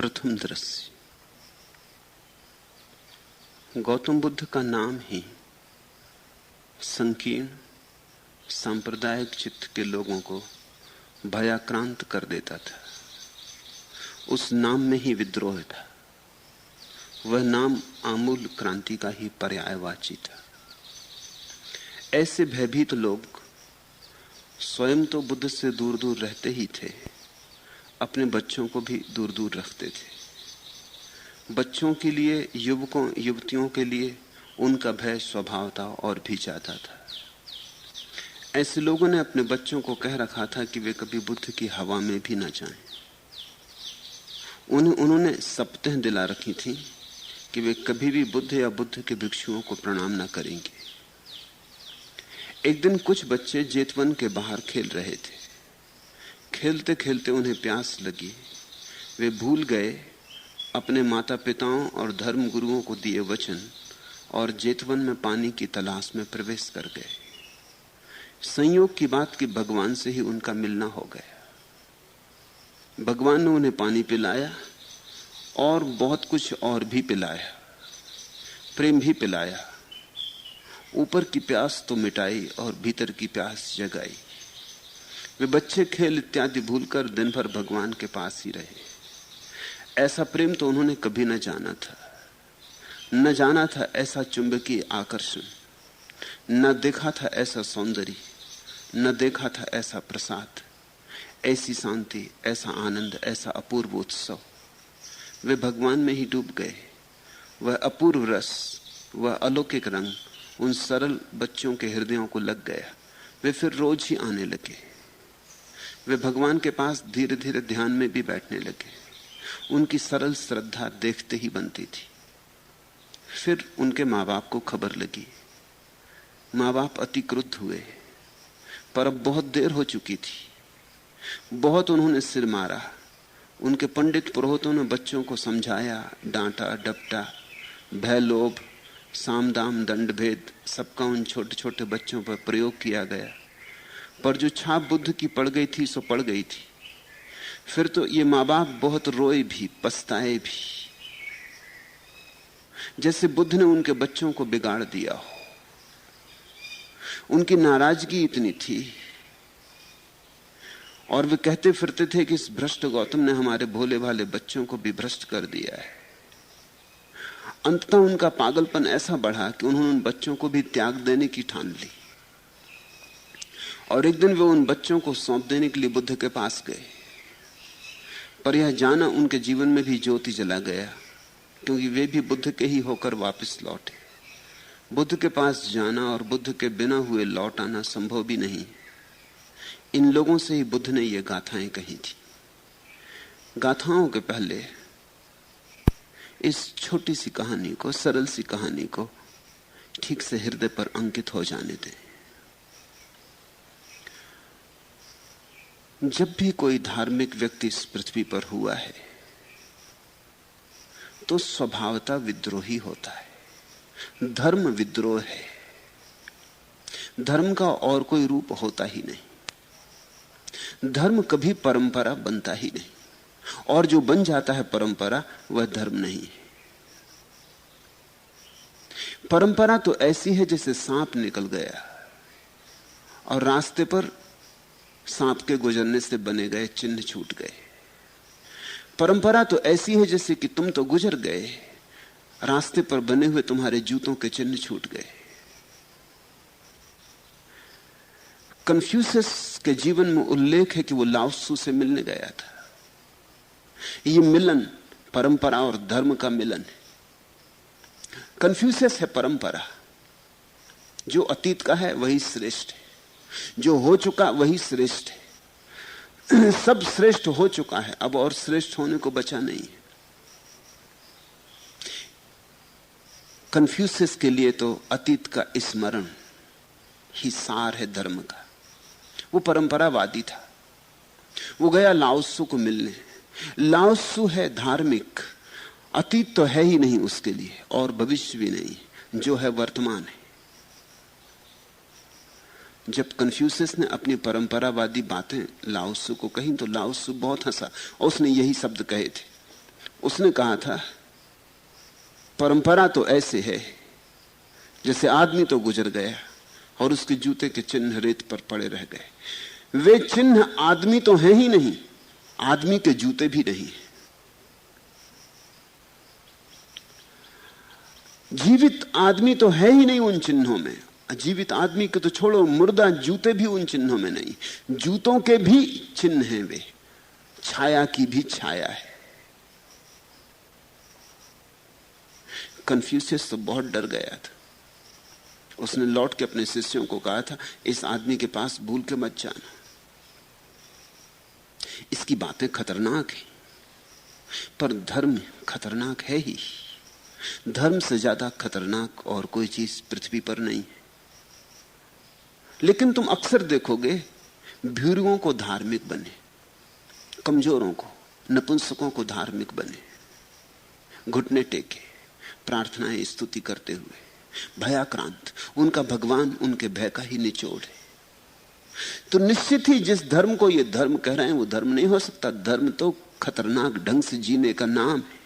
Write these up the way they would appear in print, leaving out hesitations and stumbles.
प्रथम दृश्य। गौतम बुद्ध का नाम ही संकीर्ण सांप्रदायिक चित्त के लोगों को भयाक्रांत कर देता था। उस नाम में ही विद्रोह था। वह नाम आमूल क्रांति का ही पर्यायवाची था। ऐसे भयभीत लोग स्वयं तो बुद्ध से दूर दूर रहते ही थे, अपने बच्चों को भी दूर दूर रखते थे। बच्चों के लिए, युवकों युवतियों के लिए उनका भय स्वभाव था और भी ज्यादा था। ऐसे लोगों ने अपने बच्चों को कह रखा था कि वे कभी बुद्ध की हवा में भी न जाएं। उन्होंने शपथें दिला रखी थी कि वे कभी भी बुद्ध या बुद्ध के भिक्षुओं को प्रणाम न करेंगे। एक दिन कुछ बच्चे जेतवन के बाहर खेल रहे थे। खेलते खेलते उन्हें प्यास लगी। वे भूल गए अपने माता पिताओं और धर्म गुरुओं को दिए वचन और जेतवन में पानी की तलाश में प्रवेश कर गए। संयोग की बात कि भगवान से ही उनका मिलना हो गया। भगवान ने उन्हें पानी पिलाया और बहुत कुछ और भी पिलाया, प्रेम भी पिलाया। ऊपर की प्यास तो मिटाई और भीतर की प्यास जगाई। वे बच्चे खेल इत्यादि भूलकर दिन भर भगवान के पास ही रहे। ऐसा प्रेम तो उन्होंने कभी न जाना था। न जाना था ऐसा चुंबकीय आकर्षण, न देखा था ऐसा सौंदर्य, न देखा था ऐसा प्रसाद, ऐसी शांति, ऐसा आनंद, ऐसा अपूर्व उत्सव। वे भगवान में ही डूब गए। वह अपूर्व रस, वह अलौकिक रंग उन सरल बच्चों के हृदयों को लग गया। वे फिर रोज ही आने लगे। वे भगवान के पास धीरे धीरे ध्यान में भी बैठने लगे। उनकी सरल श्रद्धा देखते ही बनती थी। फिर उनके माँ बाप को खबर लगी। माँ बाप अति क्रुद्ध हुए, पर अब बहुत देर हो चुकी थी। बहुत उन्होंने सिर मारा। उनके पंडित पुरोहितों ने बच्चों को समझाया, डांटा डपटा, भय लोभ साम दाम दंड भेद सबका उन छोटे छोटे बच्चों पर प्रयोग किया गया। पर जो छाप बुद्ध की पड़ गई थी सो पड़ गई थी। फिर तो ये माँ बाप बहुत रोए भी, पछताए भी, जैसे बुद्ध ने उनके बच्चों को बिगाड़ दिया हो। उनकी नाराजगी इतनी थी और वे कहते फिरते थे कि इस भ्रष्ट गौतम ने हमारे भोले भाले बच्चों को भी भ्रष्ट कर दिया है। अंततः उनका पागलपन ऐसा बढ़ा कि उन्होंने उन बच्चों को भी त्याग देने की ठान ली। और एक दिन वे उन बच्चों को सौंप देने के लिए बुद्ध के पास गए। पर यह जाना उनके जीवन में भी ज्योति जला गया, क्योंकि वे भी बुद्ध के ही होकर वापस लौटे। बुद्ध के पास जाना और बुद्ध के बिना हुए लौट आना संभव भी नहीं। इन लोगों से ही बुद्ध ने ये गाथाएं कही थी। गाथाओं के पहले इस छोटी सी कहानी को, सरल सी कहानी को ठीक से हृदय पर अंकित हो जाने दें। जब भी कोई धार्मिक व्यक्ति इस पृथ्वी पर हुआ है तो स्वभावतः विद्रोही होता है। धर्म विद्रोह है। धर्म का और कोई रूप होता ही नहीं। धर्म कभी परंपरा बनता ही नहीं, और जो बन जाता है परंपरा वह धर्म नहीं है। परंपरा तो ऐसी है जैसे सांप निकल गया और रास्ते पर सांप के गुजरने से बने गए चिन्ह छूट गए। परंपरा तो ऐसी है जैसे कि तुम तो गुजर गए, रास्ते पर बने हुए तुम्हारे जूतों के चिन्ह छूट गए। कन्फ्यूशियस के जीवन में उल्लेख है कि वो लाओ त्सु से मिलने गया था। ये मिलन परंपरा और धर्म का मिलन है। कन्फ्यूशियस है परंपरा। जो अतीत का है वही श्रेष्ठ है, जो हो चुका वही श्रेष्ठ है। सब श्रेष्ठ हो चुका है, अब और श्रेष्ठ होने को बचा नहीं है। कन्फ्यूशियस के लिए तो अतीत का स्मरण ही सार है धर्म का। वो परंपरावादी था। वो गया लाओ त्सु को मिलने। लाओ त्सु है धार्मिक। अतीत तो है ही नहीं उसके लिए और भविष्य भी नहीं, जो है वर्तमान है। जब कन्फ्यूशियस ने अपनी परंपरावादी बातें लाओ त्सु को कही तो लाओ त्सु बहुत हंसा और उसने यही शब्द कहे थे, उसने कहा था, परंपरा तो ऐसे है जैसे आदमी तो गुजर गया और उसके जूते के चिन्ह रेत पर पड़े रह गए। वे चिन्ह आदमी तो हैं ही नहीं, आदमी के जूते भी नहीं। जीवित आदमी तो है ही नहीं उन चिन्हों में। जीवित आदमी के तो छोड़ो, मुर्दा जूते भी उन चिन्हों में नहीं। जूतों के भी चिन्ह हैं वे, छाया की भी छाया है। कन्फ्यूशियस तो बहुत डर गया था। उसने लौट के अपने शिष्यों को कहा था, इस आदमी के पास भूल के मत जाना, इसकी बातें खतरनाक हैं। पर धर्म खतरनाक है ही। धर्म से ज्यादा खतरनाक और कोई चीज पृथ्वी पर नहीं है। लेकिन तुम अक्सर देखोगे भीरुओं को धार्मिक बने, कमजोरों को, नपुंसकों को धार्मिक बने, घुटने टेके, प्रार्थनाएं स्तुति करते हुए, भयाक्रांत। उनका भगवान उनके भय का ही निचोड़ है। तो निश्चित ही जिस धर्म को ये धर्म कह रहे हैं वो धर्म नहीं हो सकता। धर्म तो खतरनाक ढंग से जीने का नाम है।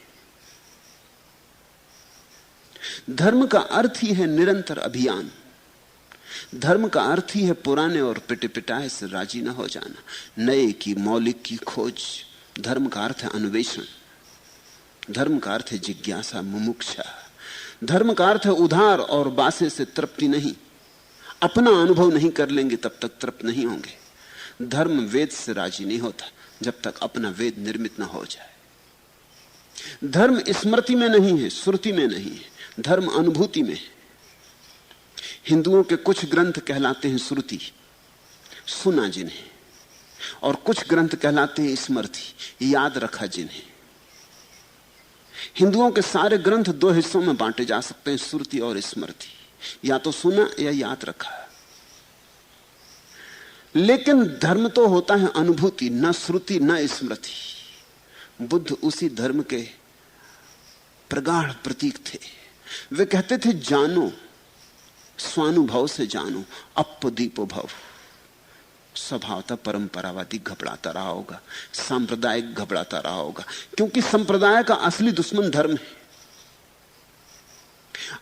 धर्म का अर्थ ही है निरंतर अभियान। धर्म का अर्थ ही है पुराने और पिटे पिटाए से राजी न हो जाना, नए की, मौलिक की खोज। धर्म का अर्थ है अन्वेषण। धर्म का अर्थ है जिज्ञासा, मुमुक्षा। धर्म का अर्थ है उधार और बासे से तृप्ति नहीं। अपना अनुभव नहीं कर लेंगे तब तक तृप्त नहीं होंगे। धर्म वेद से राजी नहीं होता जब तक अपना वेद निर्मित न हो जाए। धर्म स्मृति में नहीं है, श्रुति में नहीं है, धर्म अनुभूति में है। हिंदुओं के कुछ ग्रंथ कहलाते हैं श्रुति, सुना जिन्हें, और कुछ ग्रंथ कहलाते हैं स्मृति, याद रखा जिन्हें। हिंदुओं के सारे ग्रंथ दो हिस्सों में बांटे जा सकते हैं, श्रुति और स्मृति, या तो सुना या याद रखा। लेकिन धर्म तो होता है अनुभूति, न श्रुति न स्मृति। बुद्ध उसी धर्म के प्रगाढ़ प्रतीक थे। वे कहते थे, जानो, स्वानुभव से जानो, अप्प दीपो भव। स्वभावतः परंपरावादी घबराता रहा होगा, सांप्रदायिक घबराता रहा होगा, क्योंकि संप्रदाय का असली दुश्मन धर्म है।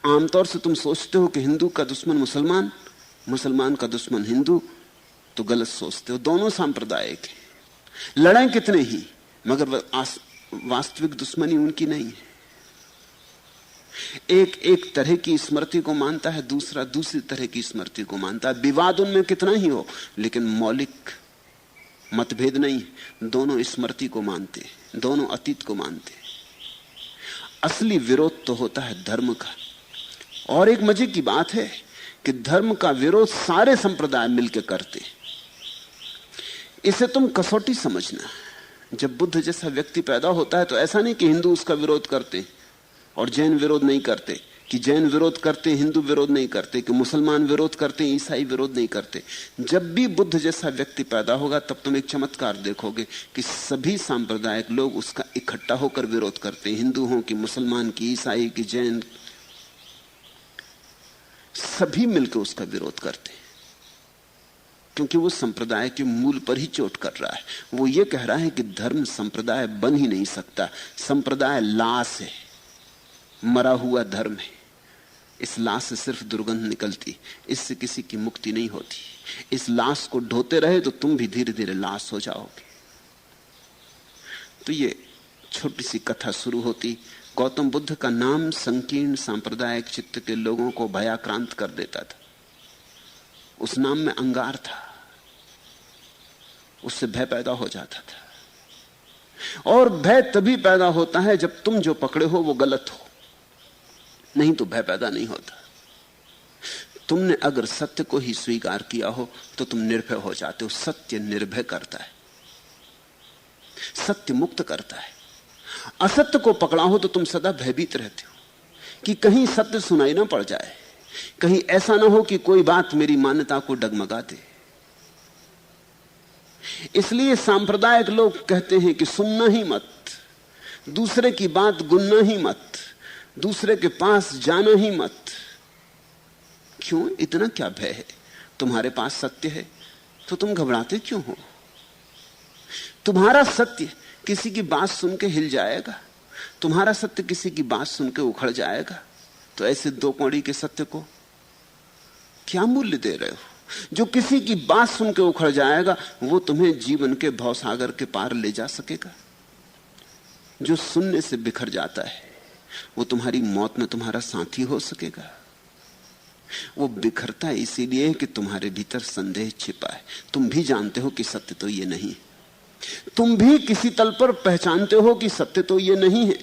आमतौर से तुम सोचते हो कि हिंदू का दुश्मन मुसलमान, मुसलमान का दुश्मन हिंदू, तो गलत सोचते हो। दोनों सांप्रदायिक हैं, लड़ाई कितने ही, मगर वास्तविक दुश्मनी उनकी नहीं है। एक एक तरह की स्मृति को मानता है, दूसरा दूसरी तरह की स्मृति को मानता है। विवाद उनमें कितना ही हो, लेकिन मौलिक मतभेद नहीं। दोनों स्मृति को मानते हैं, दोनों अतीत को मानते हैं। असली विरोध तो होता है धर्म का। और एक मजे की बात है कि धर्म का विरोध सारे संप्रदाय मिलकर करते। इसे तुम कसौटी समझना। जब बुद्ध जैसा व्यक्ति पैदा होता है तो ऐसा नहीं कि हिंदू उसका विरोध करते और जैन विरोध नहीं करते, कि जैन विरोध करते हिंदू विरोध नहीं करते, कि मुसलमान विरोध करते ईसाई विरोध नहीं करते। जब भी बुद्ध जैसा व्यक्ति पैदा होगा तब तुम एक चमत्कार देखोगे कि सभी सांप्रदायिक लोग उसका इकट्ठा होकर विरोध करते, हिंदू हो कि मुसलमान की, ईसाई की, जैन, सभी मिलकर उसका विरोध करते। क्योंकि वो संप्रदाय के मूल पर ही चोट कर रहा है। वो ये कह रहा है कि धर्म संप्रदाय बन ही नहीं सकता, संप्रदाय लाश है, मरा हुआ धर्म है। इस लाश से सिर्फ दुर्गंध निकलती, इससे किसी की मुक्ति नहीं होती। इस लाश को ढोते रहे तो तुम भी धीरे धीरे लाश हो जाओगे। तो ये छोटी सी कथा शुरू होती। गौतम बुद्ध का नाम संकीर्ण सांप्रदायिक चित्त के लोगों को भयाक्रांत कर देता था। उस नाम में अंगार था, उससे भय पैदा हो जाता था। और भय तभी पैदा होता है जब तुम जो पकड़े हो वो गलत हो, नहीं तो भय पैदा नहीं होता। तुमने अगर सत्य को ही स्वीकार किया हो तो तुम निर्भय हो जाते हो। सत्य निर्भय करता है, सत्य मुक्त करता है। असत्य को पकड़ा हो तो तुम सदा भयभीत रहते हो कि कहीं सत्य सुनाई ना पड़ जाए, कहीं ऐसा ना हो कि कोई बात मेरी मान्यता को डगमगा दे। इसलिए सांप्रदायिक लोग कहते हैं कि सुनना ही मत, दूसरे की बात गुनना ही मत, दूसरे के पास जाना ही मत। क्यों? इतना क्या भय है? तुम्हारे पास सत्य है तो तुम घबराते क्यों हो? तुम्हारा सत्य किसी की बात सुन के हिल जाएगा, तुम्हारा सत्य किसी की बात सुन के उखड़ जाएगा तो ऐसे दो कौड़ी के सत्य को क्या मूल्य दे रहे हो? जो किसी की बात सुन के उखड़ जाएगा वो तुम्हें जीवन के भवसागर के पार ले जा सकेगा। जो सुनने से बिखर जाता है वो तुम्हारी मौत में तुम्हारा साथी हो सकेगा। वो बिखरता है इसीलिए कि तुम्हारे भीतर संदेह छिपा है। तुम भी जानते हो कि सत्य तो ये नहीं, तुम भी किसी तल पर पहचानते हो कि सत्य तो ये नहीं है,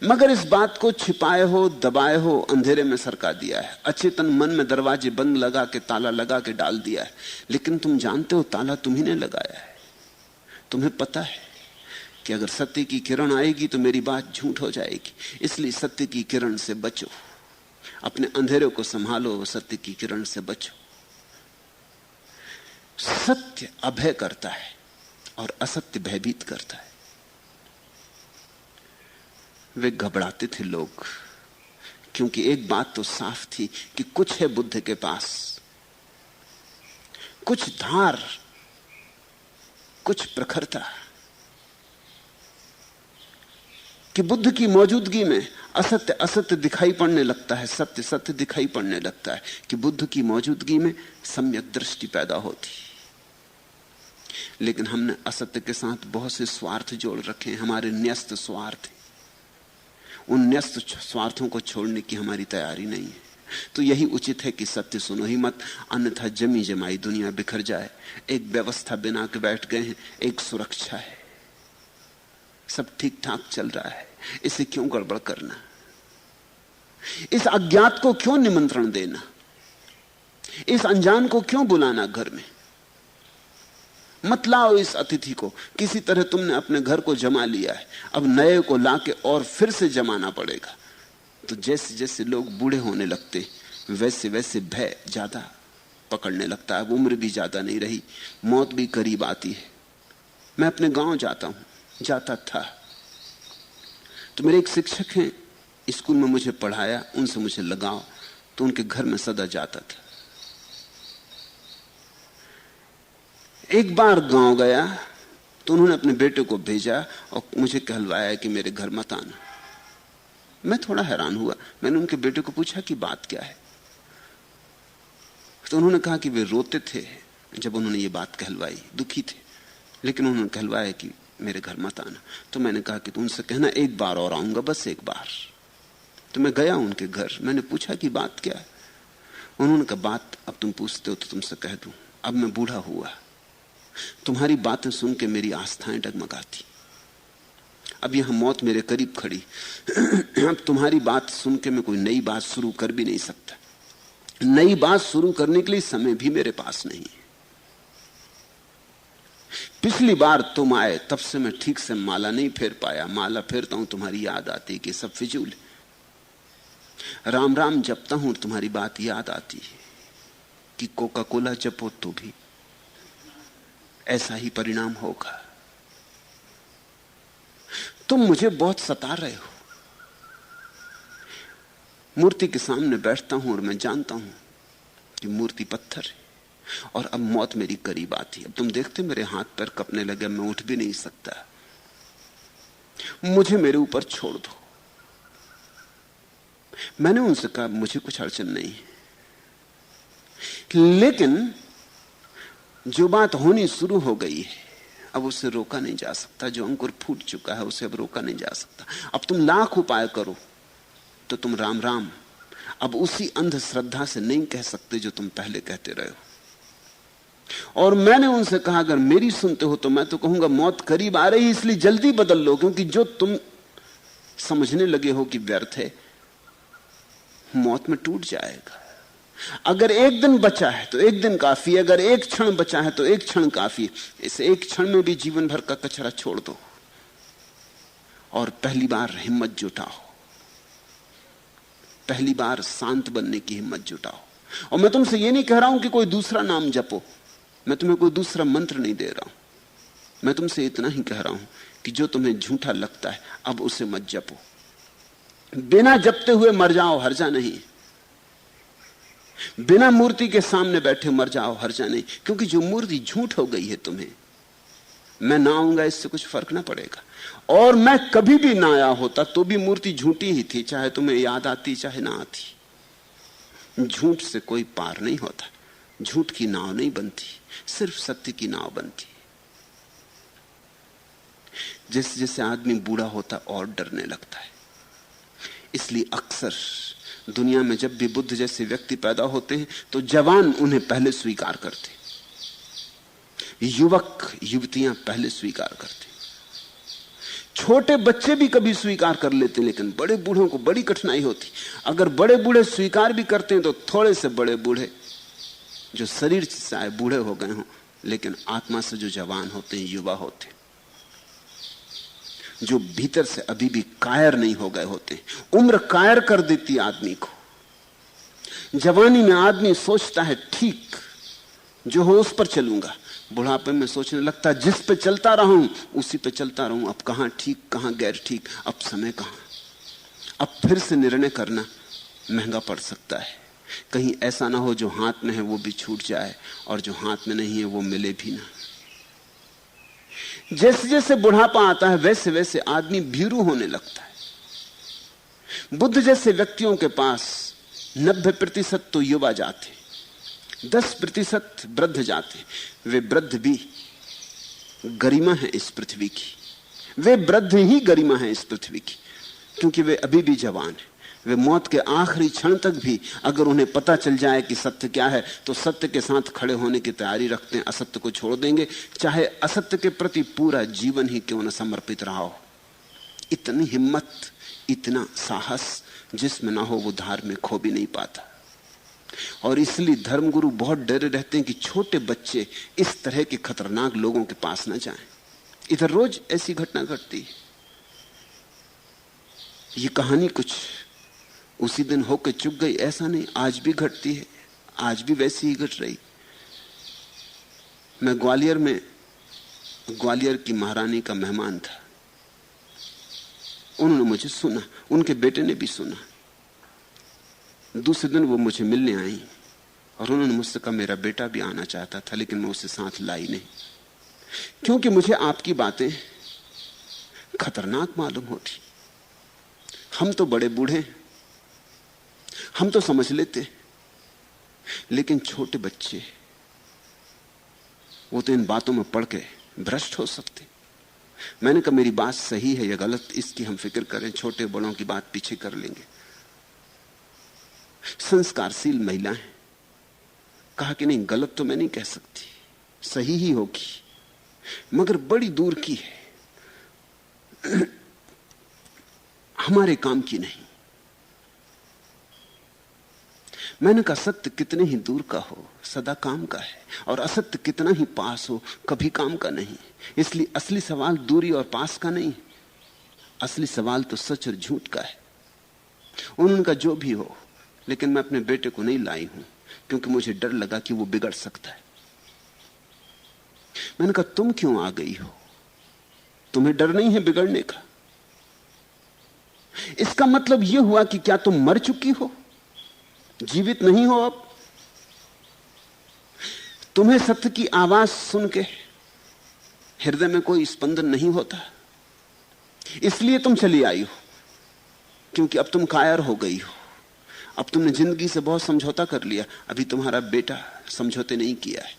मगर इस बात को छिपाए हो, दबाए हो, अंधेरे में सरका दिया है। अचेतन मन में दरवाजे बंद लगा के, ताला लगा के डाल दिया है। लेकिन तुम जानते हो ताला तुम्ही ने लगाया है। तुम्हें पता है कि अगर सत्य की किरण आएगी तो मेरी बात झूठ हो जाएगी, इसलिए सत्य की किरण से बचो, अपने अंधेरे को संभालो, सत्य की किरण से बचो। सत्य अभय करता है और असत्य भयभीत करता है। वे घबराते थे लोग, क्योंकि एक बात तो साफ थी कि कुछ है बुद्ध के पास, कुछ धार, कुछ प्रखरता, कि बुद्ध की मौजूदगी में असत्य असत्य दिखाई पड़ने लगता है, सत्य सत्य दिखाई पड़ने लगता है, कि बुद्ध की मौजूदगी में सम्यक दृष्टि पैदा होती। लेकिन हमने असत्य के साथ बहुत से स्वार्थ जोड़ रखे हैं, हमारे न्यस्त स्वार्थ। उन न्यस्त स्वार्थों को छोड़ने की हमारी तैयारी नहीं है। तो यही उचित है कि सत्य सुनो ही मत, अन्यथा जमी जमाई दुनिया बिखर जाए। एक व्यवस्था बना के बैठ गए हैं, एक सुरक्षा है, सब ठीक ठाक चल रहा है, इसे क्यों गड़बड़ करना? इस अज्ञात को क्यों निमंत्रण देना? इस अनजान को क्यों बुलाना घर में? मत लाओ इस अतिथि को। किसी तरह तुमने अपने घर को जमा लिया है, अब नए को लाके और फिर से जमाना पड़ेगा। तो जैसे जैसे लोग बूढ़े होने लगते वैसे वैसे भय ज्यादा पकड़ने लगता है। अब उम्र भी ज्यादा नहीं रही, मौत भी करीब आती है। मैं अपने गांव जाता था तो मेरे एक शिक्षक हैं, स्कूल में मुझे पढ़ाया, उनसे मुझे लगाव, तो उनके घर में सदा जाता था। एक बार गांव गया तो उन्होंने अपने बेटे को भेजा और मुझे कहलवाया कि मेरे घर मत आना। मैं थोड़ा हैरान हुआ। मैंने उनके बेटे को पूछा कि बात क्या है, तो उन्होंने कहा कि वे रोते थे जब उन्होंने ये बात कहलवाई, दुखी थे, लेकिन उन्होंने कहलवाया कि मेरे घर मत आना। तो मैंने कहा कि तुम उनसे कहना एक बार और आऊंगा, बस एक बार। तो मैं गया उनके घर, मैंने पूछा कि बात क्या है। उन्होंने कहा बात अब तुम पूछते हो तो तुमसे कह दूं, अब मैं बूढ़ा हुआ, तुम्हारी बातें सुन के मेरी आस्थाएं डगमगाती। अब यहां मौत मेरे करीब खड़ी, अब तुम्हारी बात सुन के मैं कोई नई बात शुरू कर भी नहीं सकता। नई बात शुरू करने के लिए समय भी मेरे पास नहीं है। पिछली बार तुम आए तब से मैं ठीक से माला नहीं फेर पाया। माला फेरता हूं तुम्हारी याद आती कि सब फिजूल है। राम राम जपता हूं तुम्हारी बात याद आती है कि कोका कोला जपो तो भी ऐसा ही परिणाम होगा। तुम मुझे बहुत सता रहे हो। मूर्ति के सामने बैठता हूं और मैं जानता हूं कि मूर्ति पत्थर है और अब मौत मेरी करीब आती है। अब तुम देखते मेरे हाथ पैर कपने लगे, मैं उठ भी नहीं सकता। मुझे मेरे ऊपर छोड़ दो। मैंने उनसे कहा मुझे कुछ अड़चन नहीं है, लेकिन जो बात होनी शुरू हो गई है अब उसे रोका नहीं जा सकता। जो अंकुर फूट चुका है उसे अब रोका नहीं जा सकता। अब तुम लाख उपाय करो तो तुम राम राम अब उसी अंधश्रद्धा से नहीं कह सकते जो तुम पहले कहते रहे हो। और मैंने उनसे कहा अगर मेरी सुनते हो तो मैं तो कहूंगा मौत करीब आ रही, इसलिए जल्दी बदल लो, क्योंकि जो तुम समझने लगे हो कि व्यर्थ है, मौत में टूट जाएगा। अगर एक दिन बचा है तो एक दिन काफी है, अगर एक क्षण बचा है तो एक क्षण काफी है। इस एक क्षण में भी जीवन भर का कचरा छोड़ दो और पहली बार हिम्मत जुटाओ, पहली बार शांत बनने की हिम्मत जुटाओ। और मैं तुमसे ये नहीं कह रहा हूं कि कोई दूसरा नाम जपो, मैं तुम्हें कोई दूसरा मंत्र नहीं दे रहा हूं। मैं तुमसे इतना ही कह रहा हूं कि जो तुम्हें झूठा लगता है अब उसे मत जपो। बिना जपते हुए मर जाओ, हर्जा नहीं। बिना मूर्ति के सामने बैठे मर जाओ, हर्जा नहीं, क्योंकि जो मूर्ति झूठ हो गई है तुम्हें, मैं ना आऊंगा इससे कुछ फर्क ना पड़ेगा। और मैं कभी भी ना आया होता तो भी मूर्ति झूठी ही थी, चाहे तुम्हें याद आती चाहे ना आती। झूठ से कोई पार नहीं होता, झूठ की नाव नहीं बनती, सिर्फ सत्य की नाव बनती। जैसे जैसे आदमी बूढ़ा होता और डरने लगता है। इसलिए अक्सर दुनिया में जब भी बुद्ध जैसे व्यक्ति पैदा होते हैं तो जवान उन्हें पहले स्वीकार करते, युवक युवतियां पहले स्वीकार करते, छोटे बच्चे भी कभी स्वीकार कर लेते, लेकिन बड़े बूढ़ों को बड़ी कठिनाई होती। अगर बड़े बूढ़े स्वीकार भी करते हैं तो थोड़े से बड़े बूढ़े जो शरीर से बूढ़े हो गए हों लेकिन आत्मा से जो जवान होते हैं, युवा होते, जो भीतर से अभी भी कायर नहीं हो गए होते। उम्र कायर कर देती आदमी को। जवानी में आदमी सोचता है ठीक जो हो उस पर चलूंगा, बुढ़ापे में सोचने लगता है जिस पे चलता रहूं उसी पे चलता रहूं, अब कहां ठीक कहां गैर ठीक, अब समय कहां। अब फिर से निर्णय करना महंगा पड़ सकता है, कहीं ऐसा ना हो जो हाथ में है वो भी छूट जाए और जो हाथ में नहीं है वो मिले भी ना। जैसे जैसे बुढ़ापा आता है वैसे वैसे आदमी भीरू होने लगता है। बुद्ध जैसे व्यक्तियों के पास 90% तो युवा जाते, 10% वृद्ध जाते। वे वृद्ध भी गरिमा है इस पृथ्वी की, वे वृद्ध ही गरिमा है इस पृथ्वी की, क्योंकि वे अभी भी जवान हैं। वे मौत के आखिरी क्षण तक भी अगर उन्हें पता चल जाए कि सत्य क्या है तो सत्य के साथ खड़े होने की तैयारी रखते हैं, असत्य को छोड़ देंगे, चाहे असत्य के प्रति पूरा जीवन ही क्यों न समर्पित रहा हो। इतनी हिम्मत, इतना साहस जिसमें ना हो वो धार्मिक हो भी नहीं पाता। और इसलिए धर्मगुरु बहुत डरे रहते हैं कि छोटे बच्चे इस तरह के खतरनाक लोगों के पास न जाएं। इधर रोज ऐसी घटना घटती है। ये कहानी कुछ उसी दिन होकर चुक गई ऐसा नहीं, आज भी घटती है, आज भी वैसी ही घट रही। मैं ग्वालियर में ग्वालियर की महारानी का मेहमान था। उन्होंने मुझे सुना, उनके बेटे ने भी सुना। दूसरे दिन वो मुझे मिलने आई और उन्होंने मुझसे कहा मेरा बेटा भी आना चाहता था लेकिन मैं उसे साथ लाई नहीं, क्योंकि मुझे आपकी बातें खतरनाक मालूम होती। हम तो बड़े बूढ़े, हम तो समझ लेते, लेकिन छोटे बच्चे वो तो इन बातों में पड़ के भ्रष्ट हो सकते। मैंने कहा मेरी बात सही है या गलत इसकी हम फिक्र करें, छोटे बड़ों की बात पीछे कर लेंगे। संस्कारशील महिलाएं कहा कि नहीं, गलत तो मैं नहीं कह सकती, सही ही होगी, मगर बड़ी दूर की है, हमारे काम की नहीं। मैंने कहा सत्य कितने ही दूर का हो सदा काम का है, और असत्य कितना ही पास हो कभी काम का नहीं। इसलिए असली सवाल दूरी और पास का नहीं, असली सवाल तो सच और झूठ का है। उन्होंने कहा जो भी हो, लेकिन मैं अपने बेटे को नहीं लाई हूं क्योंकि मुझे डर लगा कि वो बिगड़ सकता है। मैंने कहा तुम क्यों आ गई हो, तुम्हें डर नहीं है बिगड़ने का? इसका मतलब यह हुआ कि क्या तुम मर चुकी हो, जीवित नहीं हो अब? तुम्हें सत्य की आवाज सुन के हृदय में कोई स्पंदन नहीं होता, इसलिए तुम चली आई हो, क्योंकि अब तुम कायर हो गई हो, अब तुमने जिंदगी से बहुत समझौता कर लिया। अभी तुम्हारा बेटा समझौते नहीं किया है,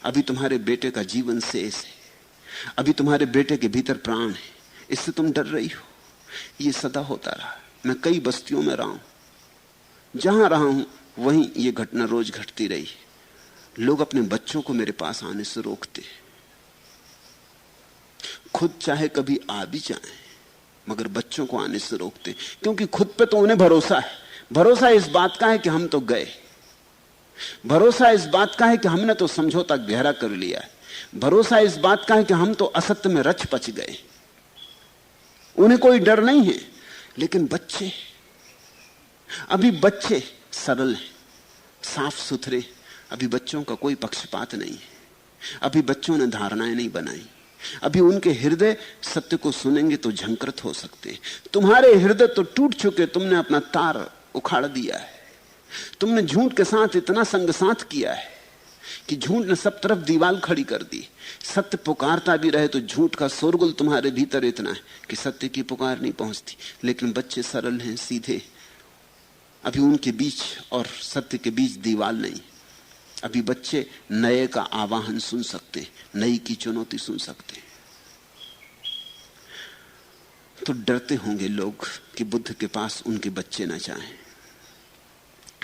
अभी तुम्हारे बेटे का जीवन शेष है, अभी तुम्हारे बेटे के भीतर प्राण है, इससे तुम डर रही हो। ये सदा होता रहा। मैं कई बस्तियों में रहा हूं, जहां रहा हूं वहीं ये घटना रोज घटती रही। लोग अपने बच्चों को मेरे पास आने से रोकते, खुद चाहे कभी आ भी जाएं, मगर बच्चों को आने से रोकते, क्योंकि खुद पे तो उन्हें भरोसा है। भरोसा इस बात का है कि हम तो गए, भरोसा इस बात का है कि हमने तो समझौता गहरा कर लिया है, भरोसा इस बात का है कि हम तो असत्य में रच पच गए, उन्हें कोई डर नहीं है। लेकिन बच्चे, अभी बच्चे सरल हैं, साफ सुथरे, अभी बच्चों का कोई पक्षपात नहीं है, अभी बच्चों ने धारणाएं नहीं बनाई, अभी उनके हृदय सत्य को सुनेंगे तो झंकृत हो सकते हैं। तुम्हारे हृदय तो टूट चुके, तुमने अपना तार उखाड़ दिया है, तुमने झूठ के साथ इतना संग साथ किया है कि झूठ ने सब तरफ दीवार खड़ी कर दी। सत्य पुकारता भी रहे तो झूठ का शोरगुल तुम्हारे भीतर इतना है कि सत्य की पुकार नहीं पहुंचती। लेकिन बच्चे सरल हैं, सीधे, अभी उनके बीच और सत्य के बीच दीवार नहीं। अभी बच्चे नए का आवाहन सुन सकते, नई की चुनौती सुन सकते। तो डरते होंगे लोग कि बुद्ध के पास उनके बच्चे न जाएं।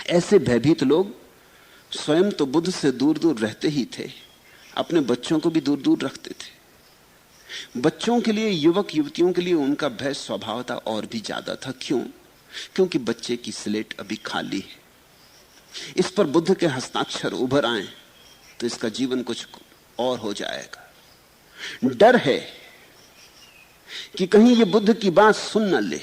ऐसे भयभीत लोग स्वयं तो बुद्ध से दूर दूर रहते ही थे, अपने बच्चों को भी दूर दूर रखते थे। बच्चों के लिए, युवक युवतियों के लिए उनका भय स्वभावतः और भी ज्यादा था। क्यों? क्योंकि बच्चे की स्लेट अभी खाली है। इस पर बुद्ध के हस्ताक्षर उभर आए तो इसका जीवन कुछ और हो जाएगा। डर है कि कहीं ये बुद्ध की बात सुन न ले,